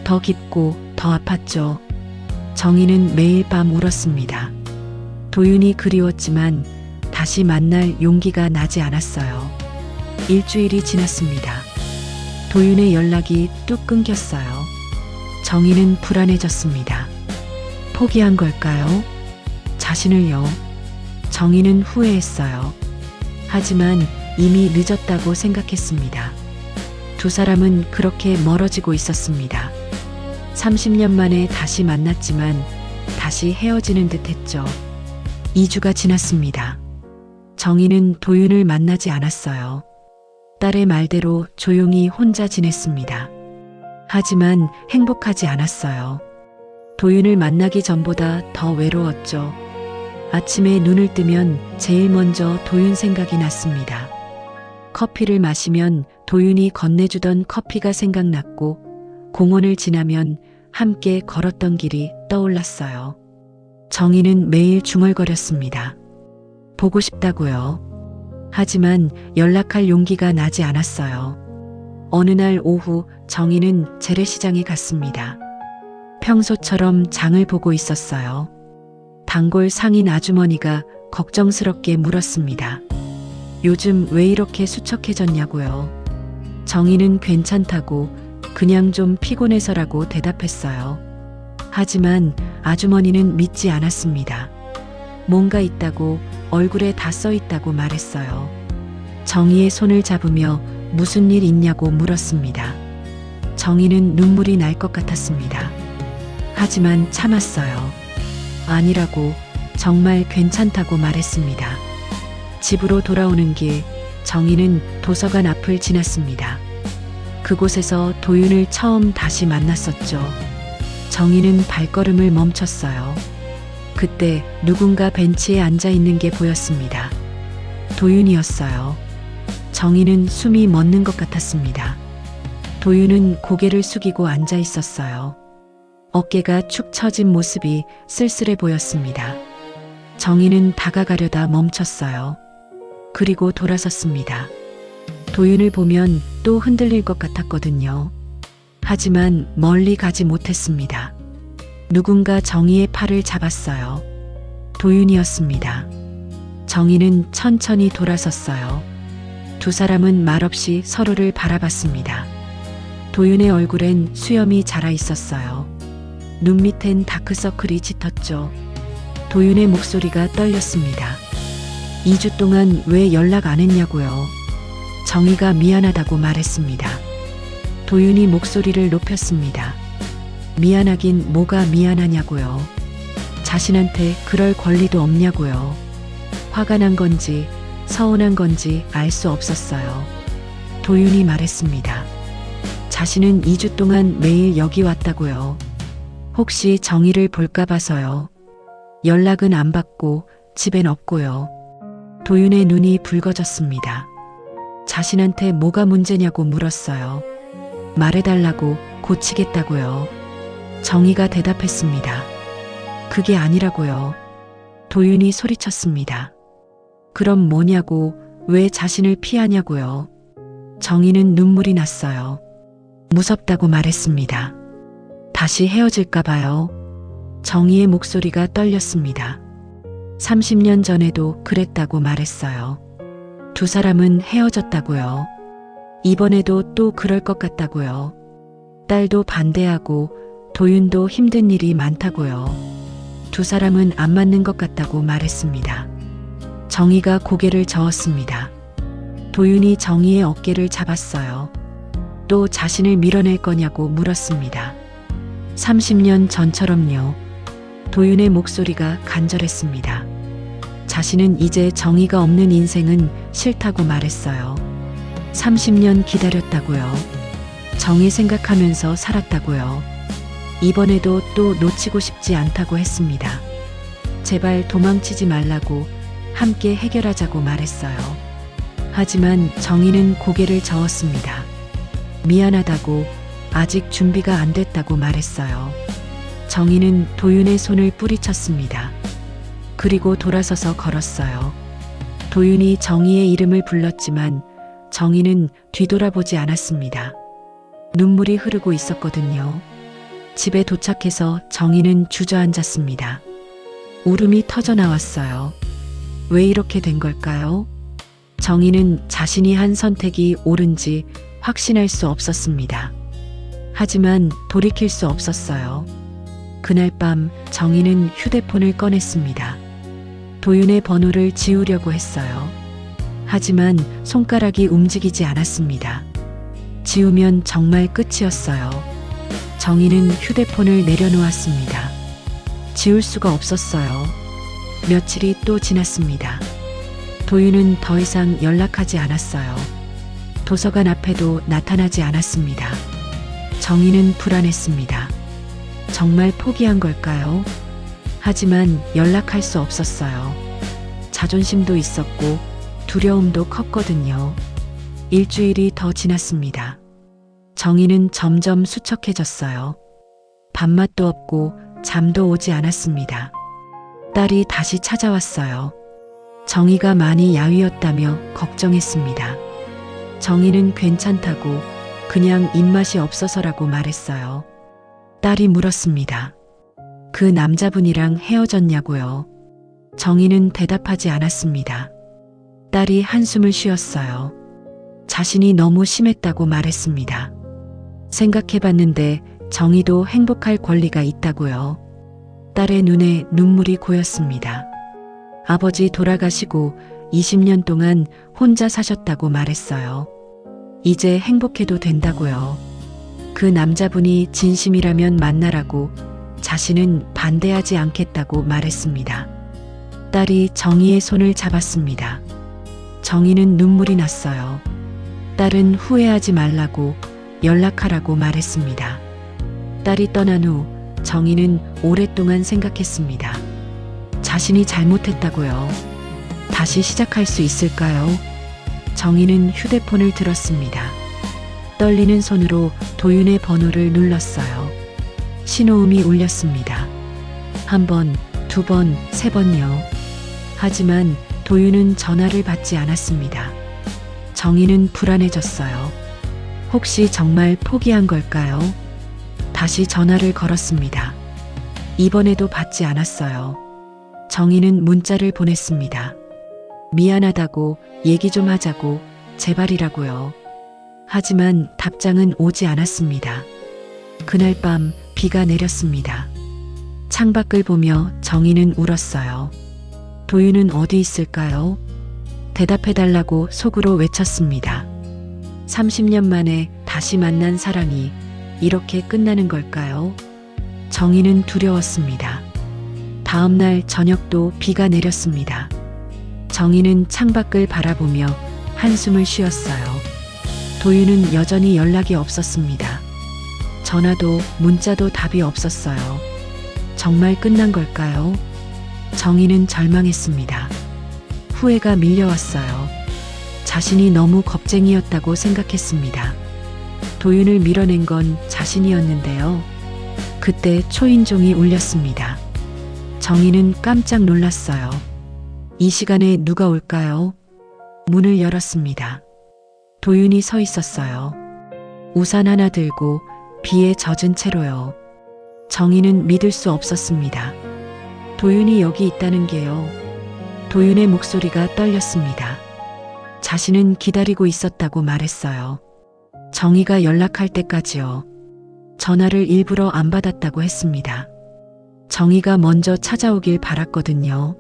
S1: 더 깊고 더 아팠죠. 정희는 매일 밤 울었습니다. 도윤이 그리웠지만 다시 만날 용기가 나지 않았어요. 일주일이 지났습니다. 도윤의 연락이 뚝 끊겼어요. 정희는 불안해졌습니다. 포기한 걸까요? 자신을요. 정희는 후회했어요. 하지만 이미 늦었다고 생각했습니다. 두 사람은 그렇게 멀어지고 있었습니다. 30년 만에 다시 만났지만 다시 헤어지는 듯 했죠. 2주가 지났습니다. 정희는 도윤을 만나지 않았어요. 딸의 말대로 조용히 혼자 지냈습니다. 하지만 행복하지 않았어요. 도윤을 만나기 전보다 더 외로웠죠. 아침에 눈을 뜨면 제일 먼저 도윤 생각이 났습니다. 커피를 마시면 도윤이 건네주던 커피가 생각났고 공원을 지나면 함께 걸었던 길이 떠올랐어요. 정희는 매일 중얼거렸습니다. 보고 싶다고요. 하지만 연락할 용기가 나지 않았어요. 어느 날 오후 정희는 재래시장에 갔습니다. 평소처럼 장을 보고 있었어요. 단골 상인 아주머니가 걱정스럽게 물었습니다. 요즘 왜 이렇게 수척해졌냐고요. 정희는 괜찮다고 그냥 좀 피곤해서라고 대답했어요. 하지만 아주머니는 믿지 않았습니다. 뭔가 있다고 얼굴에 다 써 있다고 말했어요. 정희의 손을 잡으며 무슨 일 있냐고 물었습니다. 정희는 눈물이 날 것 같았습니다. 하지만 참았어요. 아니라고 정말 괜찮다고 말했습니다. 집으로 돌아오는 길 정희는 도서관 앞을 지났습니다. 그곳에서 도윤을 처음 다시 만났었죠. 정희는 발걸음을 멈췄어요. 그때 누군가 벤치에 앉아 있는 게 보였습니다. 도윤이었어요. 정희는 숨이 멎는 것 같았습니다. 도윤은 고개를 숙이고 앉아 있었어요. 어깨가 축 처진 모습이 쓸쓸해 보였습니다. 정희는 다가가려다 멈췄어요. 그리고 돌아섰습니다. 도윤을 보면 또 흔들릴 것 같았거든요. 하지만 멀리 가지 못했습니다. 누군가 정희의 팔을 잡았어요. 도윤이었습니다. 정희는 천천히 돌아섰어요. 두 사람은 말없이 서로를 바라봤습니다. 도윤의 얼굴엔 수염이 자라 있었어요. 눈 밑엔 다크서클이 짙었죠. 도윤의 목소리가 떨렸습니다. 2주 동안 왜 연락 안 했냐고요. 정희가 미안하다고 말했습니다. 도윤이 목소리를 높였습니다. 미안하긴 뭐가 미안하냐고요. 자신한테 그럴 권리도 없냐고요. 화가 난 건지 서운한 건지 알 수 없었어요. 도윤이 말했습니다. 자신은 2주 동안 매일 여기 왔다고요. 혹시 정희를 볼까 봐서요. 연락은 안 받고 집엔 없고요. 도윤의 눈이 붉어졌습니다. 자신한테 뭐가 문제냐고 물었어요. 말해달라고 고치겠다고요. 정희가 대답했습니다. 그게 아니라고요. 도윤이 소리쳤습니다. 그럼 뭐냐고, 왜 자신을 피하냐고요. 정희는 눈물이 났어요. 무섭다고 말했습니다. 다시 헤어질까 봐요. 정희의 목소리가 떨렸습니다. 30년 전에도 그랬다고 말했어요. 두 사람은 헤어졌다고요. 이번에도 또 그럴 것 같다고요. 딸도 반대하고 도윤도 힘든 일이 많다고요. 두 사람은 안 맞는 것 같다고 말했습니다. 정희가 고개를 저었습니다. 도윤이 정희의 어깨를 잡았어요. 또 자신을 밀어낼 거냐고 물었습니다. 30년 전처럼요. 도윤의 목소리가 간절했습니다. 자신은 이제 정의가 없는 인생은 싫다고 말했어요. 30년 기다렸다고요. 정의 생각하면서 살았다고요. 이번에도 또 놓치고 싶지 않다고 했습니다. 제발 도망치지 말라고, 함께 해결하자고 말했어요. 하지만 정희는 고개를 저었습니다. 미안하다고, 아직 준비가 안 됐다고 말했어요. 정희는 도윤의 손을 뿌리쳤습니다. 그리고 돌아서서 걸었어요. 도윤이 정희의 이름을 불렀지만 정희는 뒤돌아보지 않았습니다. 눈물이 흐르고 있었거든요. 집에 도착해서 정희는 주저앉았습니다. 울음이 터져 나왔어요. 왜 이렇게 된 걸까요? 정희는 자신이 한 선택이 옳은지 확신할 수 없었습니다. 하지만 돌이킬 수 없었어요. 그날 밤 정희는 휴대폰을 꺼냈습니다. 도윤의 번호를 지우려고 했어요. 하지만 손가락이 움직이지 않았습니다. 지우면 정말 끝이었어요. 정희는 휴대폰을 내려놓았습니다. 지울 수가 없었어요. 며칠이 또 지났습니다. 도윤은 더 이상 연락하지 않았어요. 도서관 앞에도 나타나지 않았습니다. 정희는 불안했습니다. 정말 포기한 걸까요? 하지만 연락할 수 없었어요. 자존심도 있었고 두려움도 컸거든요. 일주일이 더 지났습니다. 정희는 점점 수척해졌어요. 밥맛도 없고 잠도 오지 않았습니다. 딸이 다시 찾아왔어요. 정희가 많이 야위었다며 걱정했습니다. 정희는 괜찮다고 그냥 입맛이 없어서라고 말했어요. 딸이 물었습니다. 그 남자분이랑 헤어졌냐고요? 정희는 대답하지 않았습니다. 딸이 한숨을 쉬었어요. 자신이 너무 심했다고 말했습니다. 생각해봤는데 정희도 행복할 권리가 있다고요. 딸의 눈에 눈물이 고였습니다. 아버지 돌아가시고 20년 동안 혼자 사셨다고 말했어요. 이제 행복해도 된다고요. 그 남자분이 진심이라면 만나라고 자신은 반대하지 않겠다고 말했습니다. 딸이 정희의 손을 잡았습니다. 정희는 눈물이 났어요. 딸은 후회하지 말라고 연락하라고 말했습니다. 딸이 떠난 후 정희는 오랫동안 생각했습니다. 자신이 잘못했다고요. 다시 시작할 수 있을까요? 정희는 휴대폰을 들었습니다. 떨리는 손으로 도윤의 번호를 눌렀어요. 신호음이 울렸습니다. 한 번, 두 번, 세 번요. 하지만 도윤은 전화를 받지 않았습니다. 정희는 불안해졌어요. 혹시 정말 포기한 걸까요? 다시 전화를 걸었습니다. 이번에도 받지 않았어요. 정희는 문자를 보냈습니다. 미안하다고 얘기 좀 하자고 제발이라고요. 하지만 답장은 오지 않았습니다. 그날 밤 비가 내렸습니다. 창밖을 보며 정희는 울었어요. 도윤은 어디 있을까요? 대답해달라고 속으로 외쳤습니다. 30년 만에 다시 만난 사랑이 이렇게 끝나는 걸까요? 정희는 두려웠습니다. 다음 날 저녁도 비가 내렸습니다. 정희는 창밖을 바라보며 한숨을 쉬었어요. 도윤은 여전히 연락이 없었습니다. 전화도 문자도 답이 없었어요. 정말 끝난 걸까요? 정희는 절망했습니다. 후회가 밀려왔어요. 자신이 너무 겁쟁이였다고 생각했습니다. 도윤을 밀어낸 건 자신이었는데요. 그때 초인종이 울렸습니다. 정희는 깜짝 놀랐어요. 이 시간에 누가 올까요? 문을 열었습니다. 도윤이 서 있었어요. 우산 하나 들고 비에 젖은 채로요. 정희는 믿을 수 없었습니다. 도윤이 여기 있다는 게요. 도윤의 목소리가 떨렸습니다. 자신은 기다리고 있었다고 말했어요. 정희가 연락할 때까지요. 전화를 일부러 안 받았다고 했습니다. 정희가 먼저 찾아오길 바랐거든요.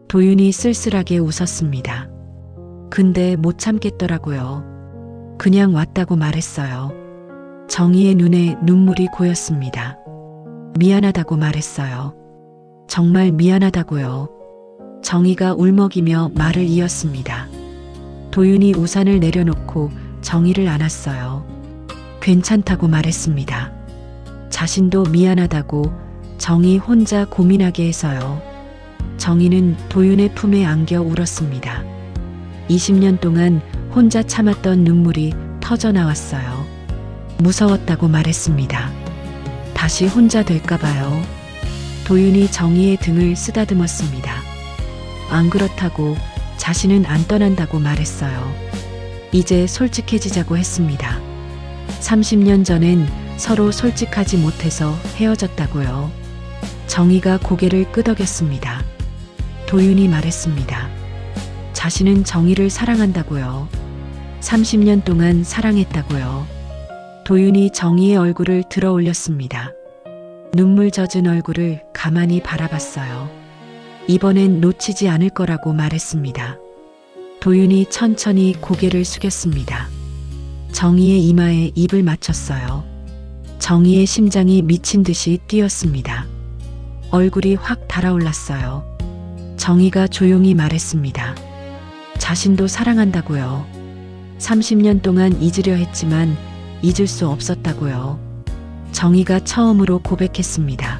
S1: 도윤이 쓸쓸하게 웃었습니다. 근데 못 참겠더라고요. 그냥 왔다고 말했어요. 정희의 눈에 눈물이 고였습니다. 미안하다고 말했어요. 정말 미안하다고요. 정희가 울먹이며 말을 이었습니다. 도윤이 우산을 내려놓고 정희를 안았어요. 괜찮다고 말했습니다. 자신도 미안하다고 정희 혼자 고민하게 해서요. 정희는 도윤의 품에 안겨 울었습니다. 20년 동안 혼자 참았던 눈물이 터져 나왔어요. 무서웠다고 말했습니다. 다시 혼자 될까봐요. 도윤이 정희의 등을 쓰다듬었습니다. 안 그렇다고 자신은 안 떠난다고 말했어요. 이제 솔직해지자고 했습니다. 30년 전엔 서로 솔직하지 못해서 헤어졌다고요. 정희가 고개를 끄덕였습니다. 도윤이 말했습니다. 자신은 정희를 사랑한다고요. 30년 동안 사랑했다고요. 도윤이 정희의 얼굴을 들어 올렸습니다. 눈물 젖은 얼굴을 가만히 바라봤어요. 이번엔 놓치지 않을 거라고 말했습니다. 도윤이 천천히 고개를 숙였습니다. 정희의 이마에 입을 맞췄어요. 정희의 심장이 미친 듯이 뛰었습니다. 얼굴이 확 달아올랐어요. 정희가 조용히 말했습니다. 자신도 사랑한다고요. 30년 동안 잊으려 했지만 잊을 수 없었다고요. 정희가 처음으로 고백했습니다.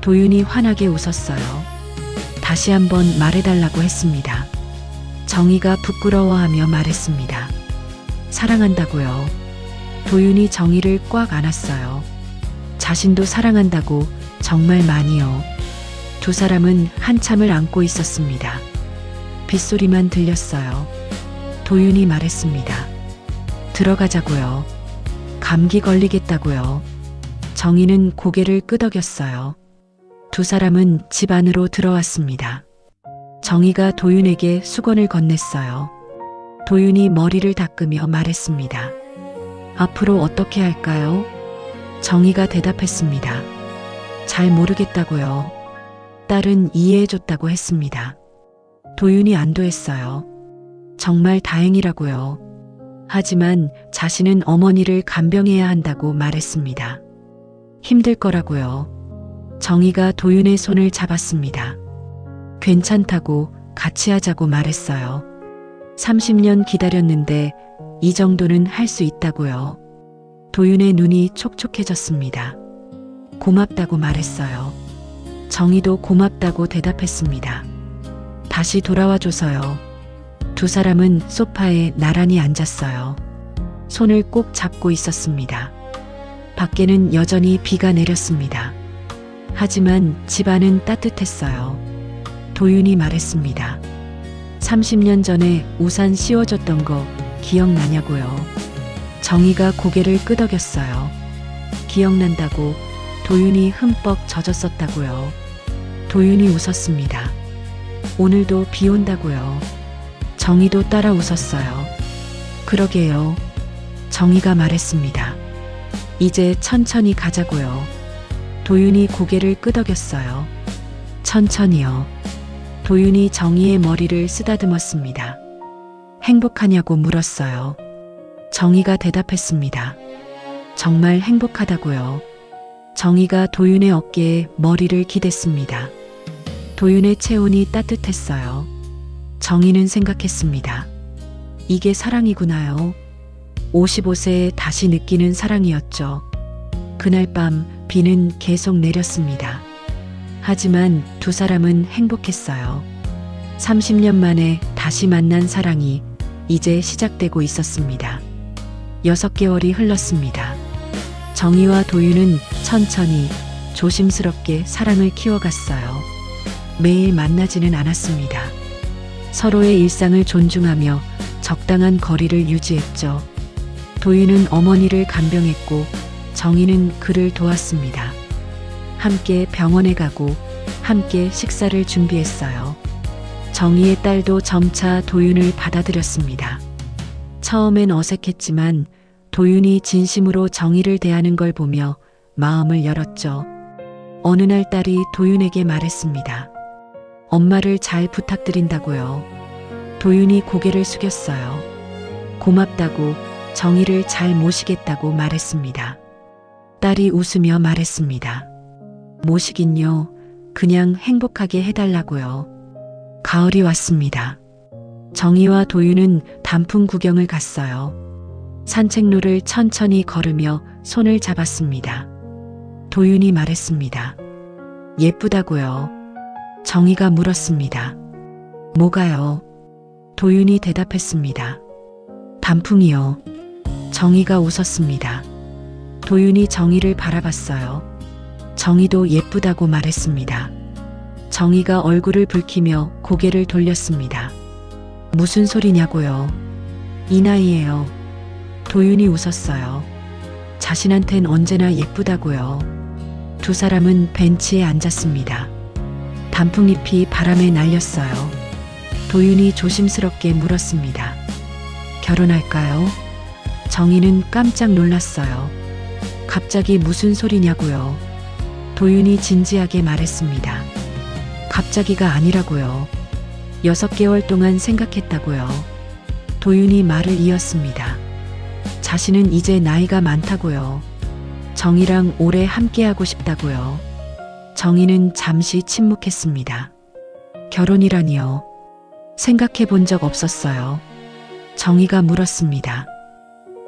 S1: 도윤이 환하게 웃었어요. 다시 한번 말해달라고 했습니다. 정희가 부끄러워하며 말했습니다. 사랑한다고요. 도윤이 정희를 꽉 안았어요. 자신도 사랑한다고 정말 많이요. 두 사람은 한참을 안고 있었습니다. 빗소리만 들렸어요. 도윤이 말했습니다. 들어가자고요. 감기 걸리겠다고요. 정희는 고개를 끄덕였어요. 두 사람은 집 안으로 들어왔습니다. 정희가 도윤에게 수건을 건넸어요. 도윤이 머리를 닦으며 말했습니다. 앞으로 어떻게 할까요? 정희가 대답했습니다. 잘 모르겠다고요. 딸은 이해해줬다고 했습니다. 도윤이 안도했어요. 정말 다행이라고요. 하지만 자신은 어머니를 간병해야 한다고 말했습니다. 힘들 거라고요. 정희가 도윤의 손을 잡았습니다. 괜찮다고 같이 하자고 말했어요. 30년 기다렸는데 이 정도는 할 수 있다고요. 도윤의 눈이 촉촉해졌습니다. 고맙다고 말했어요. 정희도 고맙다고 대답했습니다. 다시 돌아와줘서요. 두 사람은 소파에 나란히 앉았어요. 손을 꼭 잡고 있었습니다. 밖에는 여전히 비가 내렸습니다. 하지만 집안은 따뜻했어요. 도윤이 말했습니다. 30년 전에 우산 씌워줬던 거 기억나냐고요. 정희가 고개를 끄덕였어요. 기억난다고. 도윤이 흠뻑 젖었었다고요. 도윤이 웃었습니다. 오늘도 비 온다고요. 정희도 따라 웃었어요. 그러게요. 정희가 말했습니다. 이제 천천히 가자고요. 도윤이 고개를 끄덕였어요. 천천히요. 도윤이 정희의 머리를 쓰다듬었습니다. 행복하냐고 물었어요. 정희가 대답했습니다. 정말 행복하다고요. 정희가 도윤의 어깨에 머리를 기댔습니다. 도윤의 체온이 따뜻했어요. 정희는 생각했습니다. 이게 사랑이구나요. 55세에 다시 느끼는 사랑이었죠. 그날 밤 비는 계속 내렸습니다. 하지만 두 사람은 행복했어요. 30년 만에 다시 만난 사랑이 이제 시작되고 있었습니다. 6개월이 흘렀습니다. 정희와 도윤은 천천히 조심스럽게 사랑을 키워갔어요. 매일 만나지는 않았습니다. 서로의 일상을 존중하며 적당한 거리를 유지했죠. 도윤은 어머니를 간병했고 정희는 그를 도왔습니다. 함께 병원에 가고 함께 식사를 준비했어요. 정희의 딸도 점차 도윤을 받아들였습니다. 처음엔 어색했지만 도윤이 진심으로 정희를 대하는 걸 보며 마음을 열었죠. 어느 날 딸이 도윤에게 말했습니다. 엄마를 잘 부탁드린다고요. 도윤이 고개를 숙였어요. 고맙다고, 정희를 잘 모시겠다고 말했습니다. 딸이 웃으며 말했습니다. 모시긴요. 그냥 행복하게 해달라고요. 가을이 왔습니다. 정희와 도윤은 단풍 구경을 갔어요. 산책로를 천천히 걸으며 손을 잡았습니다. 도윤이 말했습니다. 예쁘다고요. 정희가 물었습니다. 뭐가요? 도윤이 대답했습니다. 단풍이요. 정희가 웃었습니다. 도윤이 정희를 바라봤어요. 정희도 예쁘다고 말했습니다. 정희가 얼굴을 붉히며 고개를 돌렸습니다. 무슨 소리냐고요. 이 나이에요. 도윤이 웃었어요. 자신한텐 언제나 예쁘다고요. 두 사람은 벤치에 앉았습니다. 단풍잎이 바람에 날렸어요. 도윤이 조심스럽게 물었습니다. 결혼할까요? 정희는 깜짝 놀랐어요. 갑자기 무슨 소리냐고요. 도윤이 진지하게 말했습니다. 갑자기가 아니라고요. 6개월 동안 생각했다고요. 도윤이 말을 이었습니다. 자신은 이제 나이가 많다고요. 정희랑 오래 함께하고 싶다고요. 정희는 잠시 침묵했습니다. 결혼이라니요. 생각해 본 적 없었어요. 정희가 물었습니다.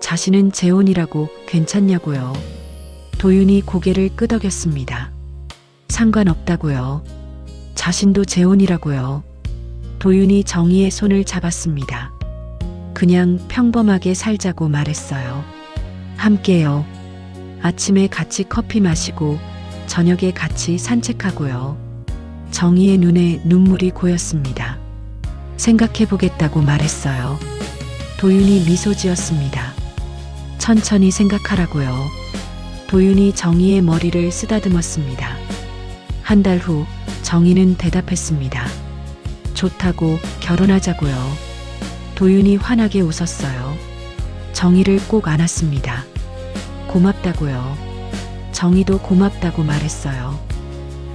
S1: 자신은 재혼이라고 괜찮냐고요. 도윤이 고개를 끄덕였습니다. 상관없다고요. 자신도 재혼이라고요. 도윤이 정희의 손을 잡았습니다. 그냥 평범하게 살자고 말했어요. 함께요. 아침에 같이 커피 마시고 저녁에 같이 산책하고요. 정희의 눈에 눈물이 고였습니다. 생각해보겠다고 말했어요. 도윤이 미소 지었습니다. 천천히 생각하라고요. 도윤이 정희의 머리를 쓰다듬었습니다. 한 달 후 정희는 대답했습니다. 좋다고, 결혼하자고요. 도윤이 환하게 웃었어요. 정희를 꼭 안았습니다. 고맙다고요. 정희도 고맙다고 말했어요.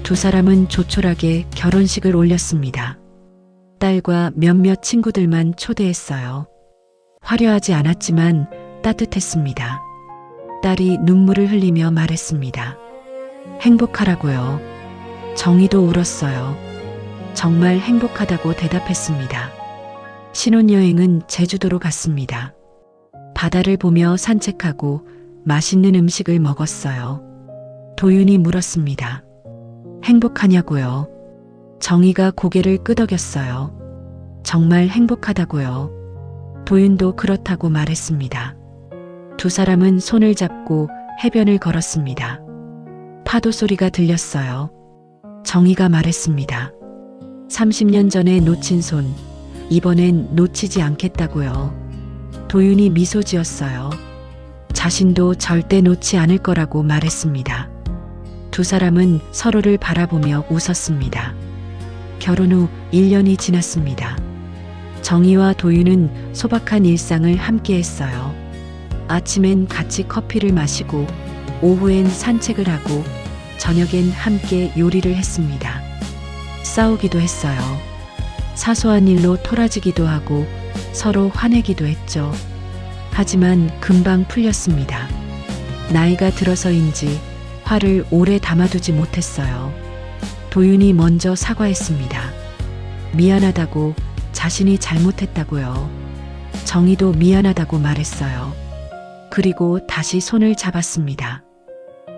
S1: 두 사람은 조촐하게 결혼식을 올렸습니다. 딸과 몇몇 친구들만 초대했어요. 화려하지 않았지만 따뜻했습니다. 딸이 눈물을 흘리며 말했습니다. 행복하라고요. 정희도 울었어요. 정말 행복하다고 대답했습니다. 신혼여행은 제주도로 갔습니다. 바다를 보며 산책하고 맛있는 음식을 먹었어요. 도윤이 물었습니다. 행복하냐고요. 정희가 고개를 끄덕였어요. 정말 행복하다고요. 도윤도 그렇다고 말했습니다. 두 사람은 손을 잡고 해변을 걸었습니다. 파도 소리가 들렸어요. 정희가 말했습니다. 30년 전에 놓친 손, 이번엔 놓치지 않겠다고요. 도윤이 미소 지었어요. 자신도 절대 놓지 않을 거라고 말했습니다. 두 사람은 서로를 바라보며 웃었습니다. 결혼 후 1년이 지났습니다. 정희와 도윤은 소박한 일상을 함께 했어요. 아침엔 같이 커피를 마시고 오후엔 산책을 하고 저녁엔 함께 요리를 했습니다. 싸우기도 했어요. 사소한 일로 토라지기도 하고 서로 화내기도 했죠. 하지만 금방 풀렸습니다. 나이가 들어서인지 화를 오래 담아두지 못했어요. 도윤이 먼저 사과했습니다. 미안하다고, 자신이 잘못했다고요. 정희도 미안하다고 말했어요. 그리고 다시 손을 잡았습니다.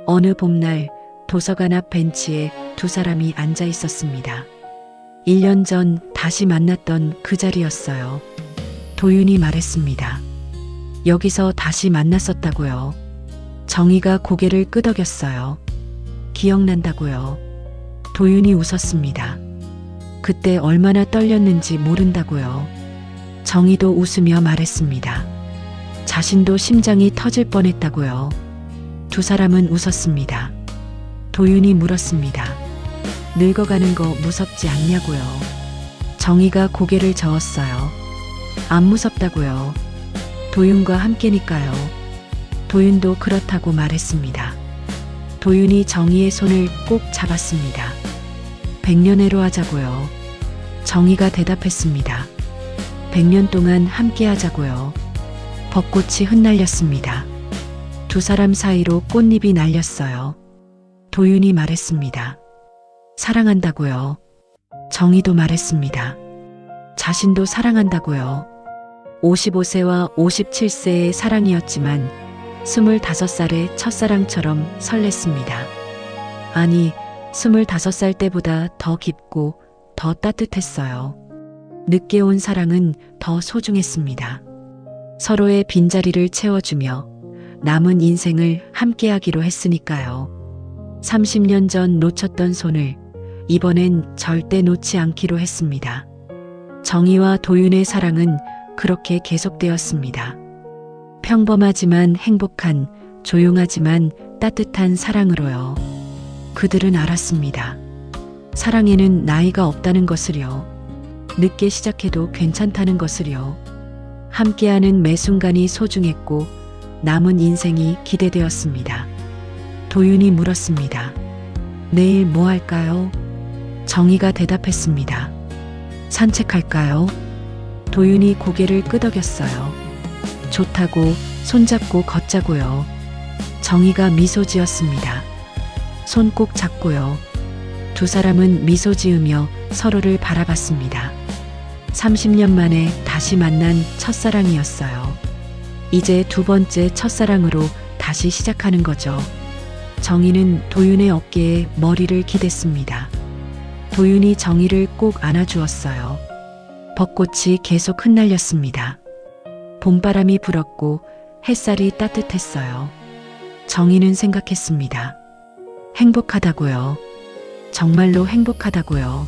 S1: 어느 봄날 도서관 앞 벤치에 두 사람이 앉아 있었습니다. 1년 전 다시 만났던 그 자리였어요. 도윤이 말했습니다. 여기서 다시 만났었다고요. 정희가 고개를 끄덕였어요. 기억난다고요. 도윤이 웃었습니다. 그때 얼마나 떨렸는지 모른다고요. 정희도 웃으며 말했습니다. 자신도 심장이 터질 뻔했다고요. 두 사람은 웃었습니다. 도윤이 물었습니다. 늙어가는 거 무섭지 않냐고요. 정희가 고개를 저었어요. 안 무섭다고요. 도윤과 함께니까요. 도윤도 그렇다고 말했습니다. 도윤이 정희의 손을 꼭 잡았습니다. 100년해로 하자고요. 정희가 대답했습니다. 100년 동안 함께 하자고요. 벚꽃이 흩날렸습니다. 두 사람 사이로 꽃잎이 날렸어요. 도윤이 말했습니다. 사랑한다고요. 정희도 말했습니다. 자신도 사랑한다고요. 55세와 57세의 사랑이었지만 25살의 첫사랑처럼 설렜습니다. 아니, 25살 때보다 더 깊고 더 따뜻했어요. 늦게 온 사랑은 더 소중했습니다. 서로의 빈자리를 채워주며 남은 인생을 함께하기로 했으니까요. 30년 전 놓쳤던 손을 이번엔 절대 놓지 않기로 했습니다. 정희와 도윤의 사랑은 그렇게 계속되었습니다. 평범하지만 행복한, 조용하지만 따뜻한 사랑으로요. 그들은 알았습니다. 사랑에는 나이가 없다는 것을요. 늦게 시작해도 괜찮다는 것을요. 함께하는 매 순간이 소중했고 남은 인생이 기대되었습니다. 도윤이 물었습니다. 내일 뭐 할까요? 정희가 대답했습니다. 산책할까요? 도윤이 고개를 끄덕였어요. 좋다고, 손잡고 걷자고요. 정희가 미소 지었습니다. 손 꼭 잡고요. 두 사람은 미소 지으며 서로를 바라봤습니다. 30년 만에 다시 만난 첫사랑이었어요. 이제 두 번째 첫사랑으로 다시 시작하는 거죠. 정희는 도윤의 어깨에 머리를 기댔습니다. 도윤이 정희를 꼭 안아주었어요. 벚꽃이 계속 흩날렸습니다. 봄바람이 불었고 햇살이 따뜻했어요. 정희는 생각했습니다. 행복하다고요. 정말로 행복하다고요.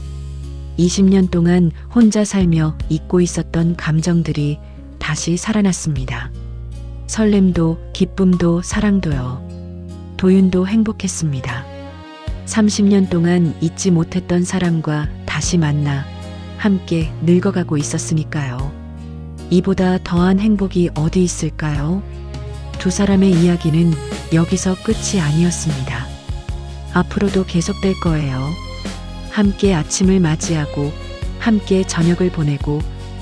S1: 20년 동안 혼자 살며 잊고 있었던 감정들이 다시 살아났습니다. 설렘도 기쁨도 사랑도요. 도윤도 행복했습니다. 30년 동안 잊지 못했던 사람과 다시 만나 함께 늙어가고 있었으니까요. 이보다 더한 행복이 어디 있을까요? 두 사람의 이야기는 여기서 끝이 아니었습니다. 앞으로도 계속될 거예요. 함께 아침을 맞이하고 함께 저녁을 보내고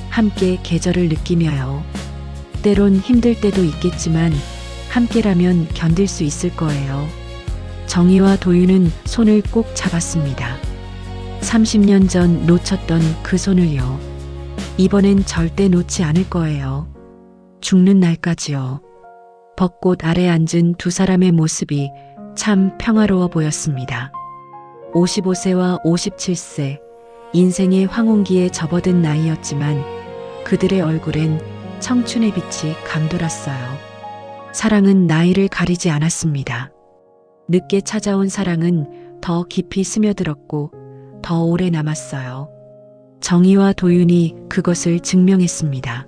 S1: 함께 계절을 느끼며요. 때론 힘들 때도 있겠지만 함께라면 견딜 수 있을 거예요. 정희와 도윤은 손을 꼭 잡았습니다. 30년 전 놓쳤던 그 손을요. 이번엔 절대 놓지 않을 거예요. 죽는 날까지요. 벚꽃 아래 앉은 두 사람의 모습이 참 평화로워 보였습니다. 55세와 57세, 인생의 황혼기에 접어든 나이였지만 그들의 얼굴엔 청춘의 빛이 감돌았어요. 사랑은 나이를 가리지 않았습니다. 늦게 찾아온 사랑은 더 깊이 스며들었고 더 오래 남았어요. 정희와 도윤이 그것을 증명했습니다.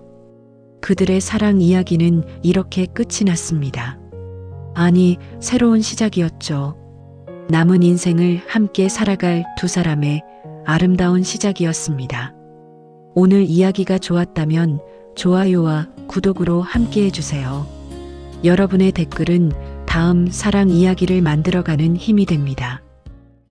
S1: 그들의 사랑 이야기는 이렇게 끝이 났습니다. 아니, 새로운 시작이었죠. 남은 인생을 함께 살아갈 두 사람의 아름다운 시작이었습니다. 오늘 이야기가 좋았다면 좋아요와 구독으로 함께 해주세요. 여러분의 댓글은 다음 사랑 이야기를 만들어가는 힘이 됩니다.